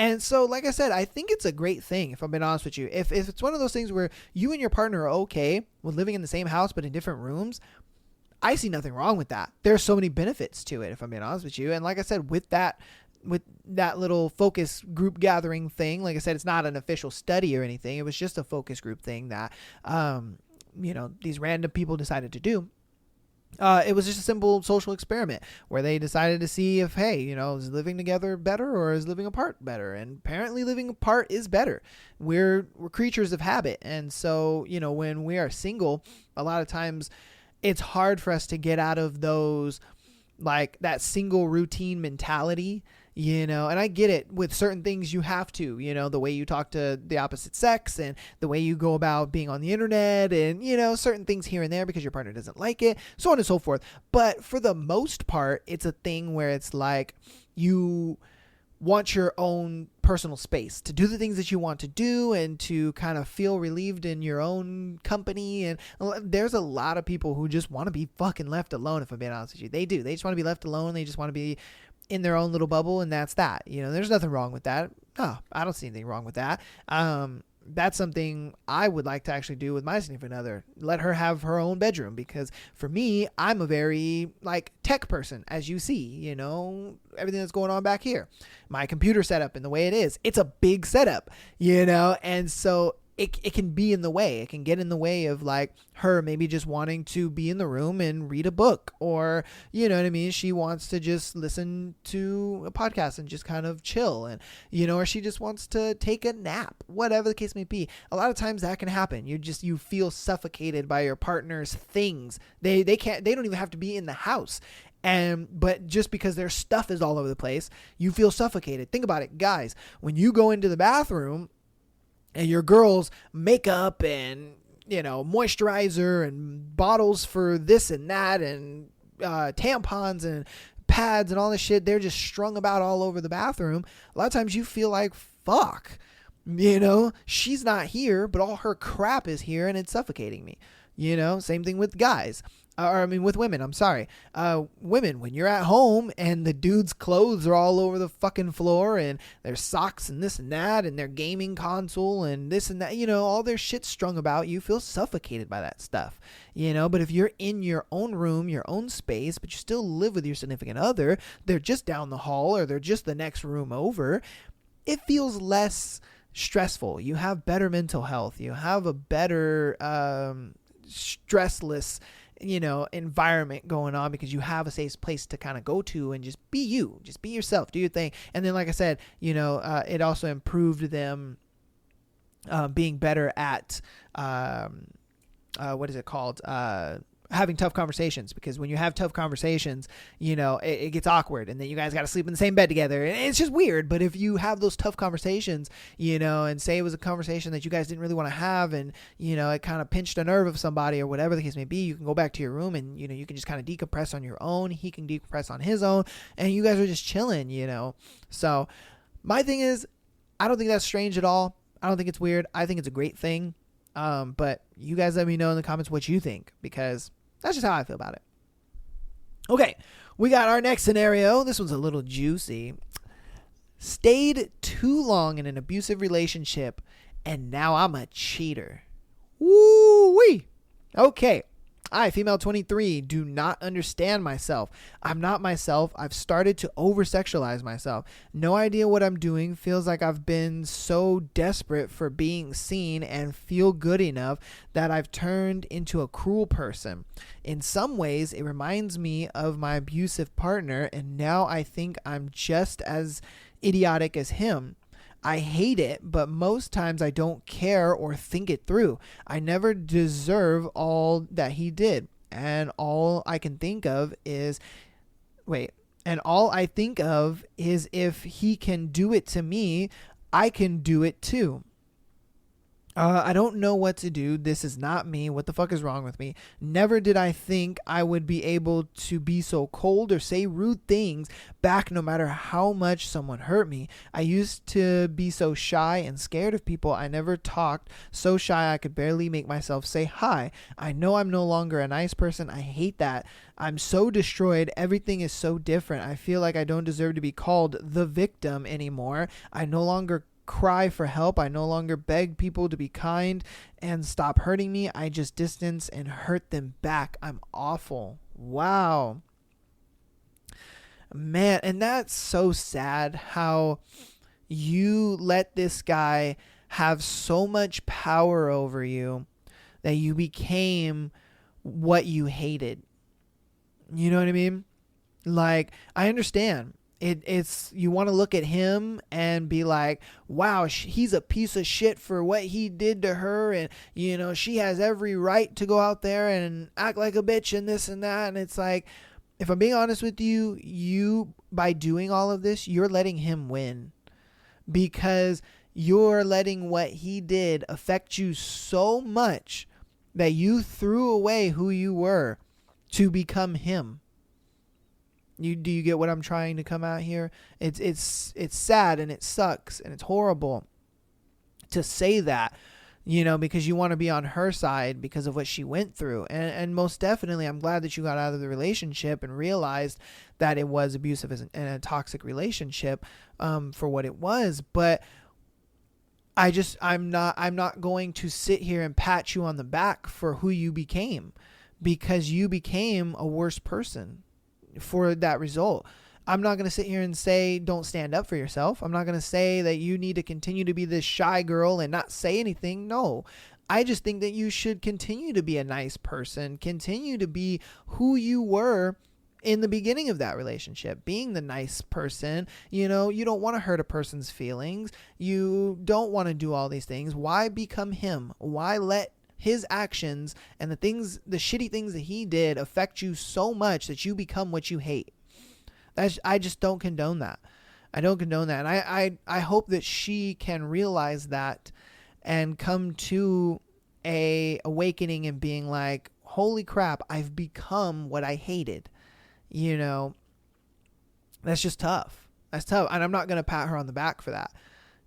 And so, like I said, I think it's a great thing, if I'm being honest with you. If it's one of those things where you and your partner are okay with living in the same house but in different rooms, I see nothing wrong with that. There's so many benefits to it, if I'm being honest with you. And like I said, with that little focus group gathering thing, like I said, it's not an official study or anything. It was just a focus group thing that, these random people decided to do. It was just a simple social experiment where they decided to see if, hey, is living together better or is living apart better? And apparently living apart is better. We're creatures of habit. And so, when we are single, a lot of times it's hard for us to get out of those, like that single routine mentality, and I get it. With certain things you have to, the way you talk to the opposite sex and the way you go about being on the internet and, certain things here and there because your partner doesn't like it, so on and so forth. But for the most part, it's a thing where it's like you want your own personal space to do the things that you want to do and to kind of feel relieved in your own company. And there's a lot of people who just want to be fucking left alone, if I'm being honest with you. They do. They just want to be left alone. They just want to be in their own little bubble, and that's that. There's nothing wrong with that. Oh, I don't see anything wrong with that. That's something I would like to actually do with my significant other. Let her have her own bedroom, because for me, I'm a very tech person, as you see, everything that's going on back here, my computer setup and the way it is, it's a big setup, and so it can be in the way. It can get in the way of her maybe just wanting to be in the room and read a book, or, she wants to just listen to a podcast and just kind of chill, and, or she just wants to take a nap, whatever the case may be. A lot of times that can happen. You feel suffocated by your partner's things. They don't even have to be in the house. But just because their stuff is all over the place, you feel suffocated. Think about it, guys. When you go into the bathroom and your girl's makeup and, moisturizer and bottles for this and that and tampons and pads and all this shit, they're just strung about all over the bathroom. A lot of times you feel like, fuck, she's not here, but all her crap is here and it's suffocating me. Same thing with guys. With women, I'm sorry. Women, when you're at home and the dude's clothes are all over the fucking floor and their socks and this and that and their gaming console and this and that, all their shit strung about, you feel suffocated by that stuff, but if you're in your own room, your own space, but you still live with your significant other, they're just down the hall or they're just the next room over, it feels less stressful. You have better mental health. You have a better, stressless environment going on, because you have a safe place to kind of go to and just be you, just be yourself, do your thing. And then, like I said, it also improved them being better at what is it called? Having tough conversations, because when you have tough conversations, it gets awkward, and then you guys got to sleep in the same bed together, and it's just weird. But if you have those tough conversations, and say it was a conversation that you guys didn't really want to have, and it kind of pinched a nerve of somebody or whatever the case may be, you can go back to your room and you can just kind of decompress on your own. He can decompress on his own, and you guys are just chilling. So my thing is, I don't think that's strange at all. I don't think it's weird. I think it's a great thing. But you guys let me know in the comments what you think, because that's just how I feel about it. Okay, we got our next scenario. This one's a little juicy. Stayed too long in an abusive relationship, and now I'm a cheater. Woo-wee. Okay. I, female 23, do not understand myself. I'm not myself. I've started to over-sexualize myself. No idea what I'm doing. Feels like I've been so desperate for being seen and feel good enough that I've turned into a cruel person. In some ways, it reminds me of my abusive partner, and now I think I'm just as idiotic as him. I hate it, but most times I don't care or think it through. I never deserve all that he did. And all I think of is if he can do it to me, I can do it too. I don't know what to do. This is not me. What the fuck is wrong with me? Never did I think I would be able to be so cold or say rude things back no matter how much someone hurt me. I used to be so shy and scared of people. I never talked. So shy I could barely make myself say hi. I know I'm no longer a nice person. I hate that. I'm so destroyed. Everything is so different. I feel like I don't deserve to be called the victim anymore. I no longer cry for help. I no longer beg people to be kind and stop hurting me. I just distance and hurt them back. I'm awful. Wow. Man, and that's so sad how you let this guy have so much power over you that you became what you hated. You know what I mean? Like, I understand. It's you want to look at him and be like, wow, he's a piece of shit for what he did to her, and you know she has every right to go out there and act like a bitch and this and that. And it's like, if I'm being honest with you by doing all of this, you're letting him win, because you're letting what he did affect you so much that you threw away who you were to become him. Do you get what I'm trying to come out here? It's sad and it sucks and it's horrible to say that, you know, because you want to be on her side because of what she went through. And most definitely, I'm glad that you got out of the relationship and realized that it was abusive and a toxic relationship for what it was. But I'm not going to sit here and pat you on the back for who you became, because you became a worse person for that result. I'm not going to sit here and say don't stand up for yourself. I'm not going to say that you need to continue to be this shy girl and not say anything. No, I just think that you should continue to be a nice person, continue to be who you were in the beginning of that relationship, being the nice person. You know, you don't want to hurt a person's feelings. You don't want to do all these things. Why become him? Why let his actions and the shitty things that he did affect you so much that you become what you hate? I just don't condone that. I don't condone that. And I hope that she can realize that and come to a awakening and being like, holy crap, I've become what I hated. You know, that's just tough. That's tough. And I'm not going to pat her on the back for that.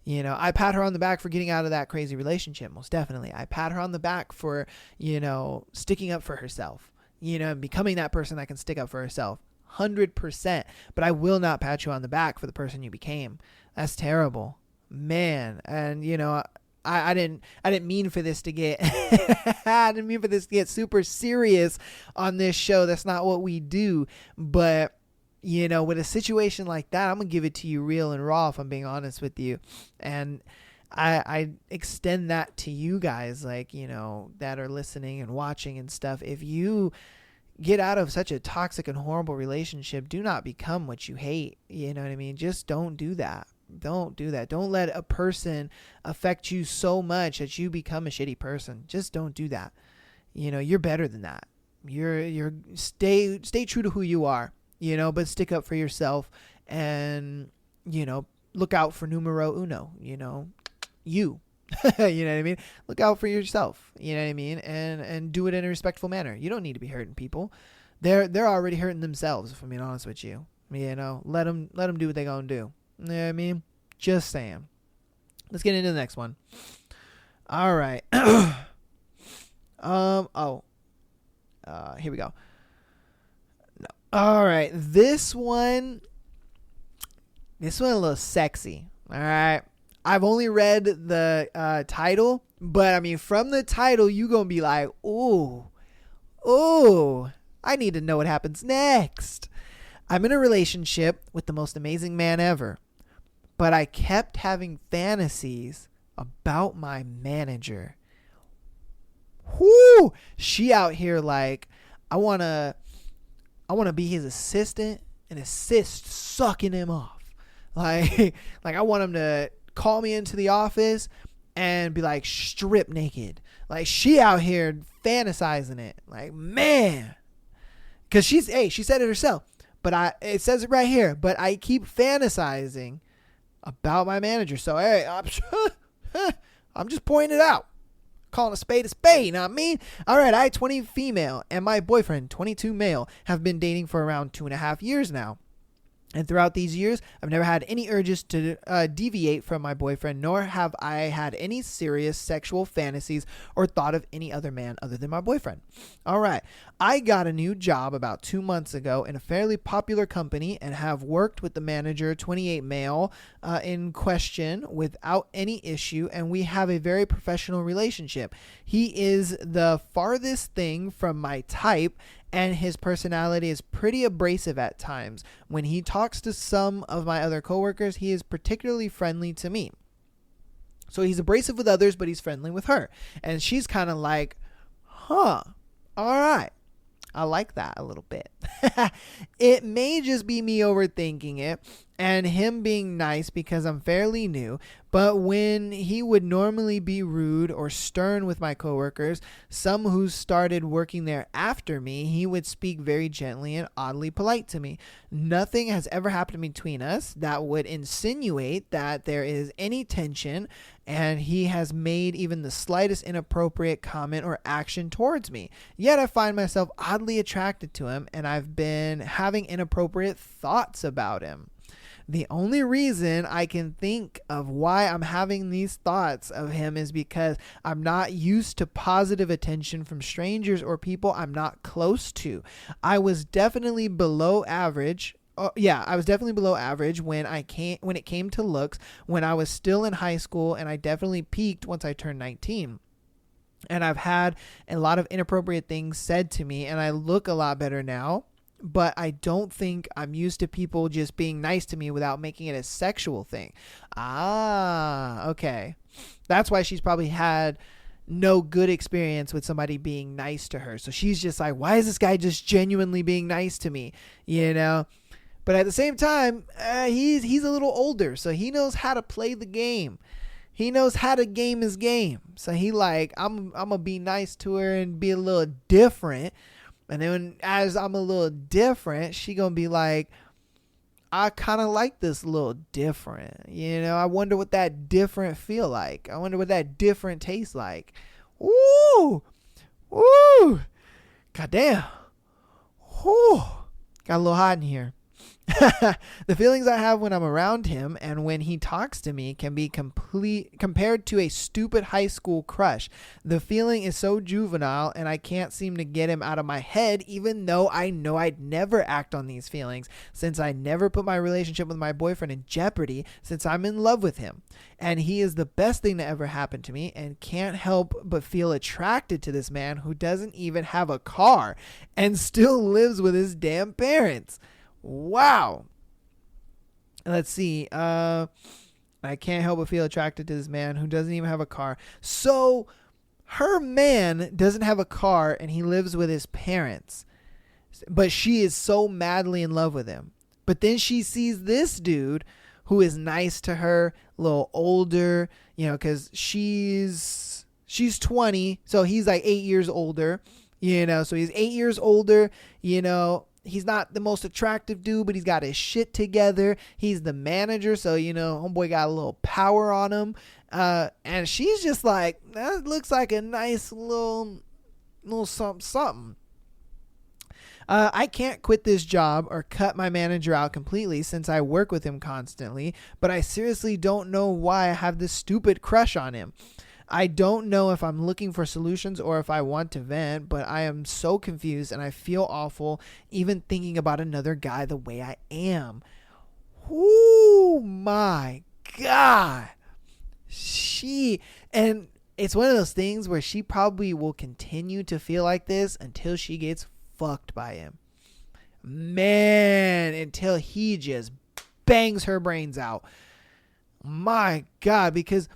You know, I pat her on the back for getting out of that crazy relationship, most definitely. I pat her on the back for, you know, sticking up for herself, you know, and becoming that person that can stick up for herself. 100%. But I will not pat you on the back for the person you became. That's terrible, man. And, you know, I didn't mean for this to get I didn't mean for this to get super serious on this show. That's not what we do. But you know, with a situation like that, I'm going to give it to you real and raw, if I'm being honest with you. And I extend that to you guys, like, you know, that are listening and watching and stuff. If you get out of such a toxic and horrible relationship, do not become what you hate. You know what I mean? Just don't do that. Don't do that. Don't let a person affect you so much that you become a shitty person. Just don't do that. You know, you're better than that. You're stay true to who you are. You know, but stick up for yourself and, you know, look out for numero uno, you know, you know what I mean? Look out for yourself, you know what I mean? And do it in a respectful manner. You don't need to be hurting people. They're already hurting themselves, if I'm being honest with you. You know, let them do what they gonna do. You know what I mean? Just saying. Let's get into the next one. All right. Here we go. All right, this one a little sexy. All right, I've only read the title, but I mean, from the title, you gonna be like, ooh, I need to know what happens next. I'm in a relationship with the most amazing man ever, but I kept having fantasies about my manager. Whoo, she out here like, I wanna be his assistant and assist sucking him off. Like I want him to call me into the office and be like, strip naked. Like, she out here fantasizing it. Like, man. Because she said it herself. But it says it right here. But I keep fantasizing about my manager. So, hey, I'm just pointing it out. calling a spade, you know what I mean? All right, I, 20 female, and my boyfriend, 22 male, have been dating for around 2.5 years now. And throughout these years, I've never had any urges to deviate from my boyfriend, nor have I had any serious sexual fantasies or thought of any other man other than my boyfriend. All right. I got a new job about 2 months ago in a fairly popular company and have worked with the manager, 28 male, in question without any issue, and we have a very professional relationship. He is the farthest thing from my type, and his personality is pretty abrasive at times. When he talks to some of my other coworkers, he is particularly friendly to me. So he's abrasive with others, but he's friendly with her. And she's kind of like, all right. I like that a little bit. It may just be me overthinking it and him being nice because I'm fairly new, but when he would normally be rude or stern with my coworkers, some who started working there after me, he would speak very gently and oddly polite to me. Nothing has ever happened between us that would insinuate that there is any tension, and he has made even the slightest inappropriate comment or action towards me. Yet I find myself oddly attracted to him, and I've been having inappropriate thoughts about him. The only reason I can think of why I'm having these thoughts of him is because I'm not used to positive attention from strangers or people I'm not close to. I was definitely below average. I was definitely below average when it came to looks when I was still in high school, and I definitely peaked once I turned 19. And I've had a lot of inappropriate things said to me, and I look a lot better now. But I don't think I'm used to people just being nice to me without making it a sexual thing. Okay. That's why she's probably had no good experience with somebody being nice to her. So she's just like, why is this guy just genuinely being nice to me? You know? But at the same time, he's a little older, so he knows how to play the game. He knows how to game his game. So he like, I'm going to be nice to her and be a little different. And then as I'm a little different, she gonna be like, I kind of like this little different. You know, I wonder what that different feel like. I wonder what that different tastes like. Woo! Woo! Goddamn. Woo! Got a little hot in here. The feelings I have when I'm around him and when he talks to me can be compared to a stupid high school crush. The feeling is so juvenile, and I can't seem to get him out of my head, even though I know I'd never act on these feelings, since I never put my relationship with my boyfriend in jeopardy, since I'm in love with him. And he is the best thing to ever happen to me, and can't help but feel attracted to this man who doesn't even have a car and still lives with his damn parents. Wow. Let's see. I can't help but feel attracted to this man who doesn't even have a car. So her man doesn't have a car and he lives with his parents, but she is so madly in love with him. But then she sees this dude who is nice to her, a little older, you know, cause she's 20. So he's like 8 years older, you know, so he's 8 years older, you know. He's not the most attractive dude, but he's got his shit together. He's the manager, so, you know, homeboy got a little power on him. And she's just like, that looks like a nice little something. I can't quit this job or cut my manager out completely since I work with him constantly, but I seriously don't know why I have this stupid crush on him. I don't know if I'm looking for solutions or if I want to vent, but I am so confused and I feel awful even thinking about another guy the way I am. Oh my God. And it's one of those things where she probably will continue to feel like this until she gets fucked by him. Man, until he just bangs her brains out. My God, because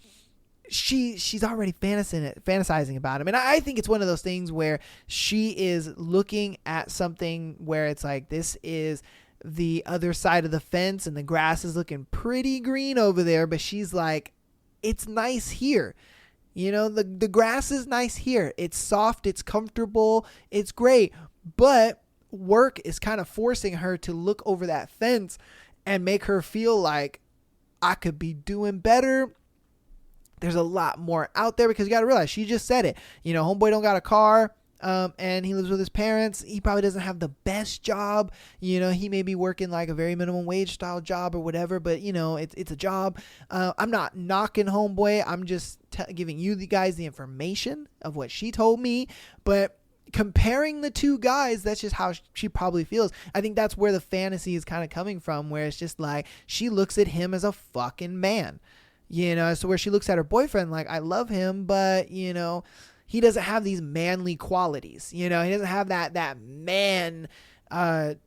she's already fantasizing about him. And I think it's one of those things where she is looking at something where it's like, this is the other side of the fence and the grass is looking pretty green over there, but she's like, it's nice here. You know, the grass is nice here. It's soft, it's comfortable, it's great. But work is kind of forcing her to look over that fence and make her feel like I could be doing better. there's a lot more out there, because you got to realize, she just said it. Homeboy don't got a car. And he lives with his parents. He probably doesn't have the best job. He may be working like a very minimum wage style job or whatever, but it's a job. I'm not knocking homeboy. I'm just giving you guys the information of what she told me. But comparing the two guys, that's just how she probably feels. I think that's where the fantasy is kind of coming from, where it's just like, she looks at him as a fucking man, so where she looks at her boyfriend like, I love him, but he doesn't have these manly qualities. He doesn't have that man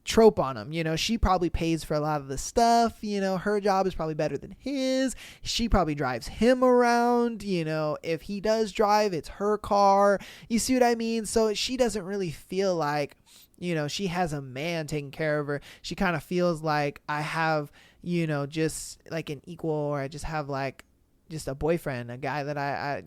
trope on him. She probably pays for a lot of the stuff. Her job is probably better than his. She probably drives him around. If he does drive, it's her car. You see what I mean? So she doesn't really feel like, she has a man taking care of her. She kind of feels like, I have, just like an equal, or I just have like just a boyfriend, a guy that I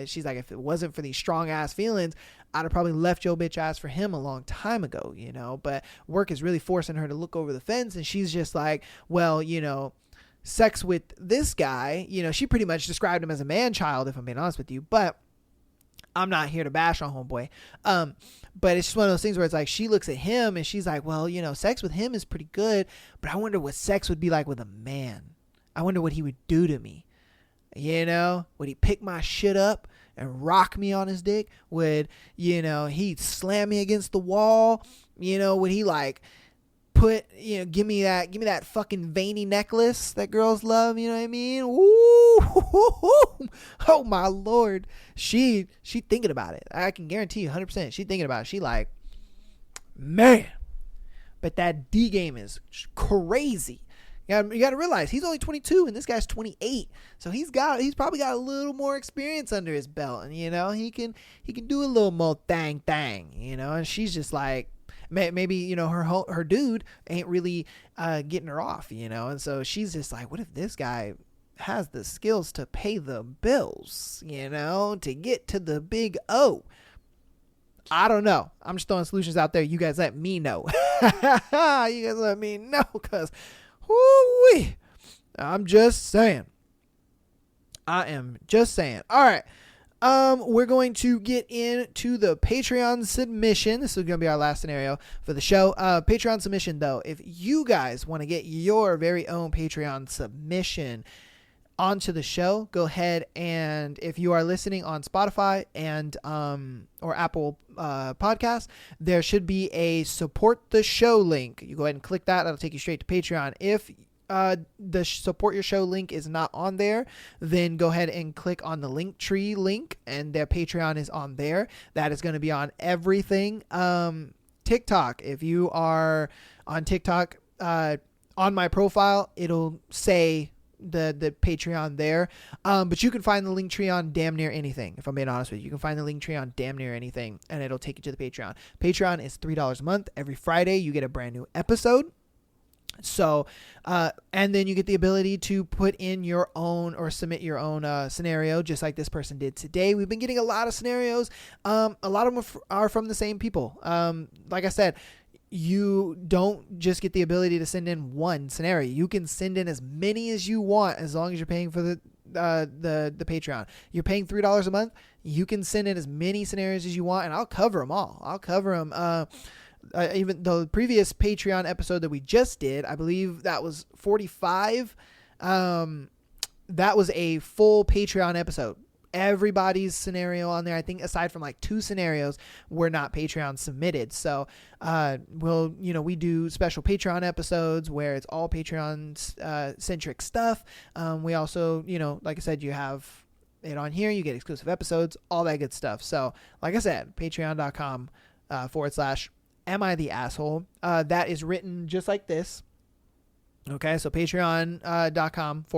she's like, if it wasn't for these strong ass feelings, I'd have probably left your bitch ass for him a long time ago, but work is really forcing her to look over the fence. And she's just like, well, sex with this guy, she pretty much described him as a man child, if I'm being honest with you, but I'm not here to bash on homeboy. But it's just one of those things where it's like, she looks at him and she's like, well, sex with him is pretty good, but I wonder what sex would be like with a man. I wonder what he would do to me. Would he pick my shit up and rock me on his dick? Would, he slam me against the wall? Would he like put, give me that fucking veiny necklace that girls love? You know what I mean? Ooh, oh my Lord. She thinking about it. I can guarantee you 100%. She thinking about it. She like, man, but that D game is crazy. You got to realize, he's only 22 and this guy's 28. So he's probably got a little more experience under his belt, and he can do a little more thang, and she's just like, maybe her dude ain't really getting her off, and so she's just like, what if this guy has the skills to pay the bills, to get to the big O? I don't know. I'm just throwing solutions out there. You guys let me know. You guys let me know, because whoo-wee, I'm just saying. I am just saying. All right. We're going to get into the Patreon submission. This is going to be our last scenario for the show. Patreon submission, though. If you guys want to get your very own Patreon submission onto the show, go ahead, and if you are listening on Spotify and or Apple Podcasts, there should be a support the show link. You go ahead and click that. That'll take you straight to Patreon. If the support your show link is not on there, then go ahead and click on the Linktree link, and their Patreon is on there. That is going to be on everything. TikTok, if you are on TikTok, on my profile, it'll say the Patreon there, but you can find the link tree on damn near anything. If I'm being honest with you, you can find the link tree on damn near anything, and it'll take you to the Patreon is $3 a month. Every Friday you get a brand new episode. So and then you get the ability to put in your own, or submit your own scenario, just like this person did today. We've been getting a lot of scenarios. A lot of them are from the same people. Like I said, you don't just get the ability to send in one scenario. You can send in as many as you want, as long as you're paying for the Patreon. You're paying $3 a month. You can send in as many scenarios as you want, and I'll cover them all. I'll cover them. Even the previous Patreon episode that we just did, I believe that was 45. That was a full Patreon episode. Everybody's scenario on there, I think, aside from like 2 scenarios, were not Patreon submitted. So we do special Patreon episodes where it's all Patreon centric stuff. We also, like I said, you have it on here. You get exclusive episodes, all that good stuff. So like I said, patreon.com / Am I the Asshole? That is written just like this. Okay, so patreon.com /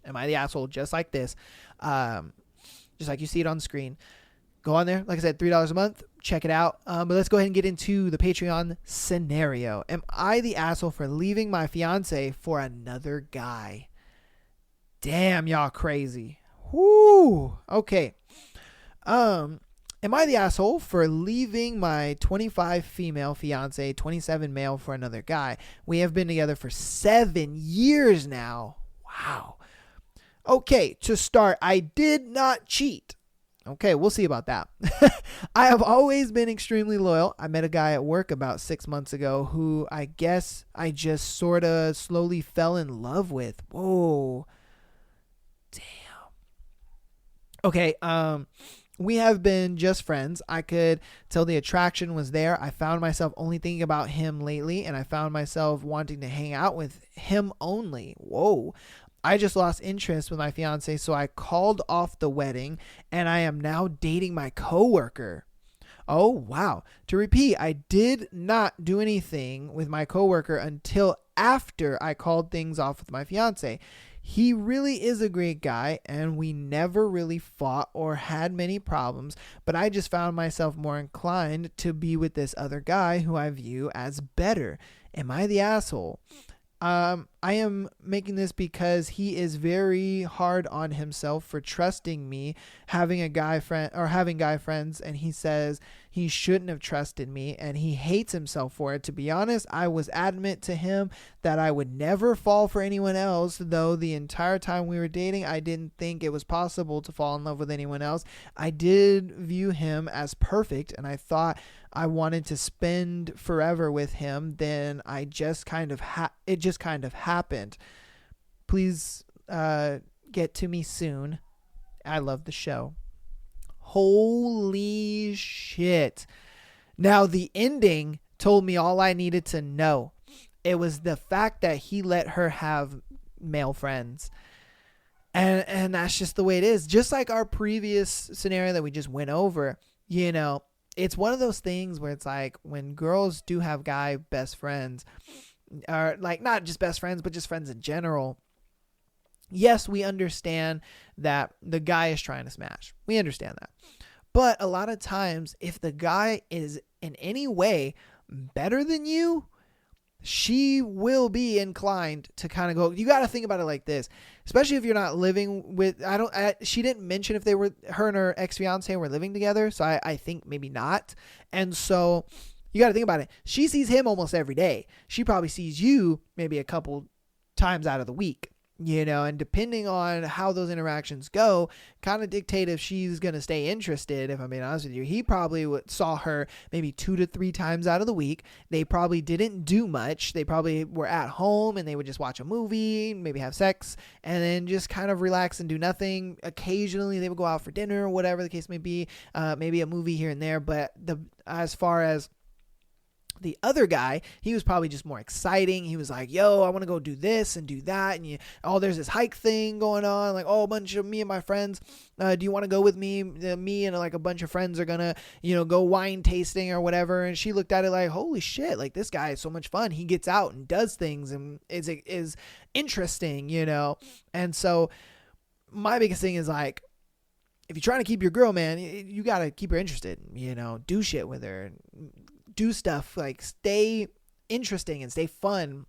Am I the Asshole? Just like this. Just like you see it on the screen. Go on there. Like I said, $3 a month. Check it out. But let's go ahead and get into the Patreon scenario. Am I the asshole for leaving my fiance for another guy? Damn, y'all crazy. Whoo. Okay. Am I the asshole for leaving my 25 female fiance, 27 male for another guy? We have been together for 7 years now. Wow. Okay, to start, I did not cheat. Okay, we'll see about that. I have always been extremely loyal. I met a guy at work about 6 months ago who I guess I just sort of slowly fell in love with. Whoa. Damn. Okay, we have been just friends. I could tell the attraction was there. I found myself only thinking about him lately, and I found myself wanting to hang out with him only. Whoa. I just lost interest with my fiance, so I called off the wedding, and I am now dating my coworker. Oh, wow. To repeat, I did not do anything with my coworker until after I called things off with my fiance. He really is a great guy, and we never really fought or had many problems, but I just found myself more inclined to be with this other guy who I view as better. Am I the asshole? I am making this because he is very hard on himself for trusting me, having guy friends, and he says he shouldn't have trusted me, and he hates himself for it. To be honest, I was adamant to him that I would never fall for anyone else, though the entire time we were dating, I didn't think it was possible to fall in love with anyone else. I did view him as perfect, and I thought I wanted to spend forever with him. Then I just kind of it just kind of happened. Please get to me soon. I love the show. Holy shit. Now the ending told me all I needed to know. It was the fact that he let her have male friends. And that's just the way it is. Just like our previous scenario that we just went over, you know, it's one of those things where it's like when girls do have guy best friends, or like not just best friends, but just friends in general. Yes, we understand that the guy is trying to smash. We understand that. But a lot of times, if the guy is in any way better than you, she will be inclined to kind of go, you got to think about it like this, especially if you're not living with, she didn't mention if her and her ex-fiance were living together. So I think maybe not. And so you got to think about it. She sees him almost every day. She probably sees you maybe a couple times out of the week, you know, and depending on how those interactions go, kind of dictate if she's going to stay interested. If I'm being honest with you, he probably saw her maybe 2 to 3 times out of the week. They probably didn't do much. They probably were at home and they would just watch a movie, maybe have sex, and then just kind of relax and do nothing. Occasionally they would go out for dinner or whatever the case may be, maybe a movie here and there. But as far as the other guy, he was probably just more exciting. He was like, yo, I want to go do this and do that. And there's this hike thing going on. Like, a bunch of me and my friends, do you want to go with me? Me and like a bunch of friends are going to, go wine tasting or whatever. And she looked at it like, holy shit, like this guy is so much fun. He gets out and does things and is interesting, And so my biggest thing is like, if you're trying to keep your girl, man, you got to keep her interested, do shit with her, do stuff, like stay interesting and stay fun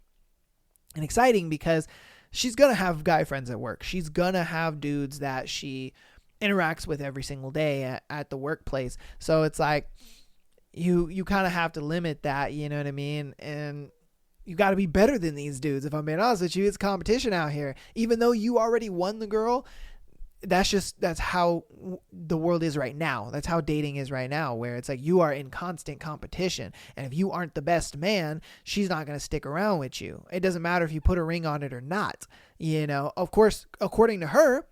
and exciting, because she's going to have guy friends at work. She's going to have dudes that she interacts with every single day at the workplace. So it's like you kind of have to limit that, you know what I mean? And you got to be better than these dudes. If I'm being honest with you, it's competition out here. Even though you already won the girl, that's how the world is right now. That's how dating is right now, where it's like you are in constant competition. And if you aren't the best man, she's not going to stick around with you. It doesn't matter if you put a ring on it or not. Of course, according to her,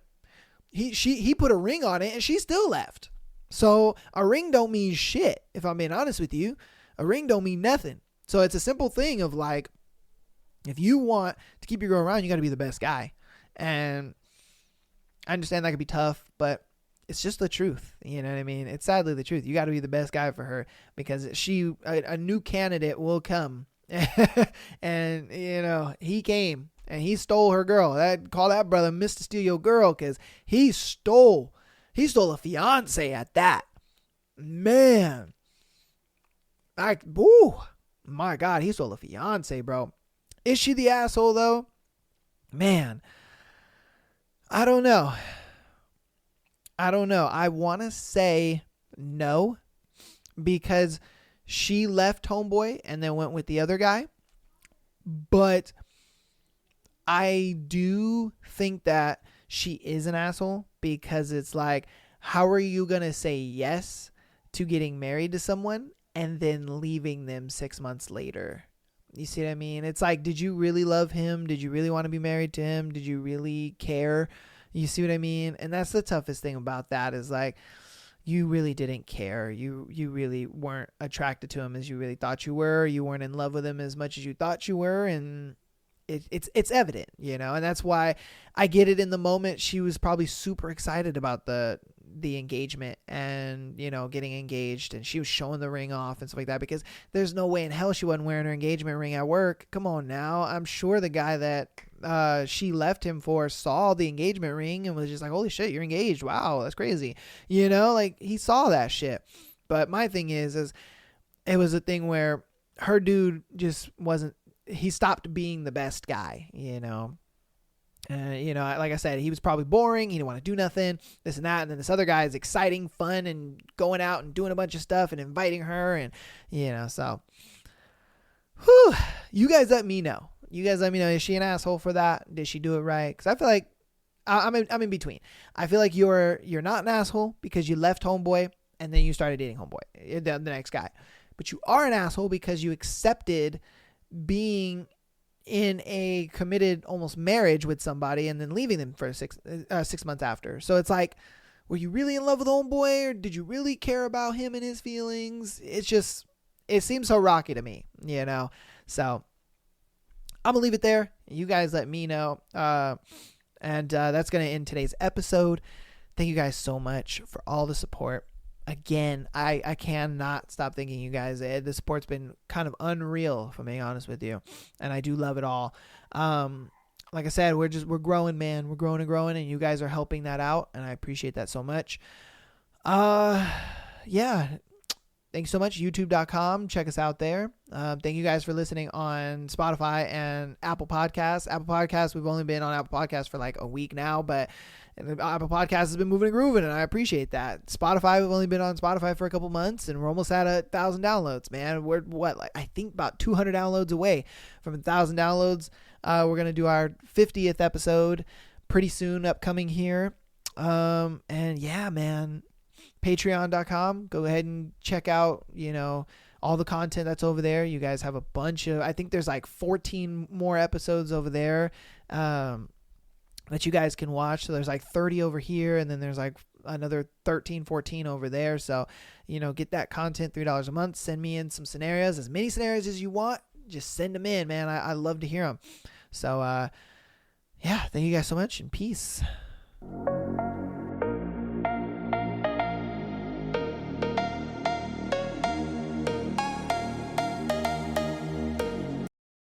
he put a ring on it and she still left. So a ring don't mean shit. If I'm being honest with you, a ring don't mean nothing. So it's a simple thing of like, if you want to keep your girl around, you got to be the best guy. And I understand that could be tough, but it's just the truth. You know what I mean? It's sadly the truth. You got to be the best guy for her, because a new candidate will come. And, he came and he stole her girl. Call that brother Mr. Steal Your Girl, because he stole a fiance at that. Man. My God, he stole a fiance, bro. Is she the asshole, though? Man. I don't know. I want to say no, because she left homeboy and then went with the other guy. But I do think that she is an asshole, because it's like, how are you going to say yes to getting married to someone and then leaving them 6 months later? You see what I mean? It's like, did you really love him? Did you really want to be married to him? Did you really care? You see what I mean? And that's the toughest thing about that, is like, you really didn't care. You really weren't attracted to him as you really thought you were. You weren't in love with him as much as you thought you were. And it's evident, and that's why I get it. In the moment, she was probably super excited about the engagement and, getting engaged, and she was showing the ring off and stuff like that, because there's no way in hell she wasn't wearing her engagement ring at work. Come on now. I'm sure the guy that she left him for saw the engagement ring and was just like, holy shit, you're engaged. Wow, that's crazy. Like, he saw that shit. But my thing is it was a thing where her dude just wasn't, he stopped being the best guy, like I said, he was probably boring. He didn't want to do nothing, this and that. And then this other guy is exciting, fun, and going out and doing a bunch of stuff and inviting her. And, so, whew, you guys let me know. Is she an asshole for that? Did she do it right? Because I feel like I'm in between. I feel like you're not an asshole because you left homeboy and then you started dating homeboy, the next guy. But you are an asshole because you accepted being in a committed almost marriage with somebody and then leaving them for 6 months after. So it's like, were you really in love with homeboy, or did you really care about him and his feelings? It seems so rocky to me, So I'm gonna leave it there. You guys let me know. And that's gonna end today's episode. Thank you guys so much for all the support. Again, I cannot stop thanking you guys. The support's been kind of unreal, if I'm being honest with you, and I do love it all. Like I said, we're growing, man. We're growing and growing, and you guys are helping that out, and I appreciate that so much. Yeah. Thanks so much. YouTube.com. Check us out there. Thank you guys for listening on Spotify and Apple Podcasts. Apple Podcasts, we've only been on Apple Podcasts for like a week now, but Apple Podcasts has been moving and grooving, and I appreciate that. Spotify, we've only been on Spotify for a couple months, and we're almost at 1,000 downloads, man. We're I think about 200 downloads away from 1,000 downloads. We're going to do our 50th episode pretty soon, upcoming here. And yeah, man, patreon.com. Go ahead and check out, all the content that's over there. You guys have a bunch of, I think there's like 14 more episodes over there that you guys can watch. So there's like 30 over here, and then there's like another 13, 14 over there. So, get that content, $3 a month. Send me in some scenarios, as many scenarios as you want. Just send them in, man. I love to hear them. So, yeah, thank you guys so much, and peace.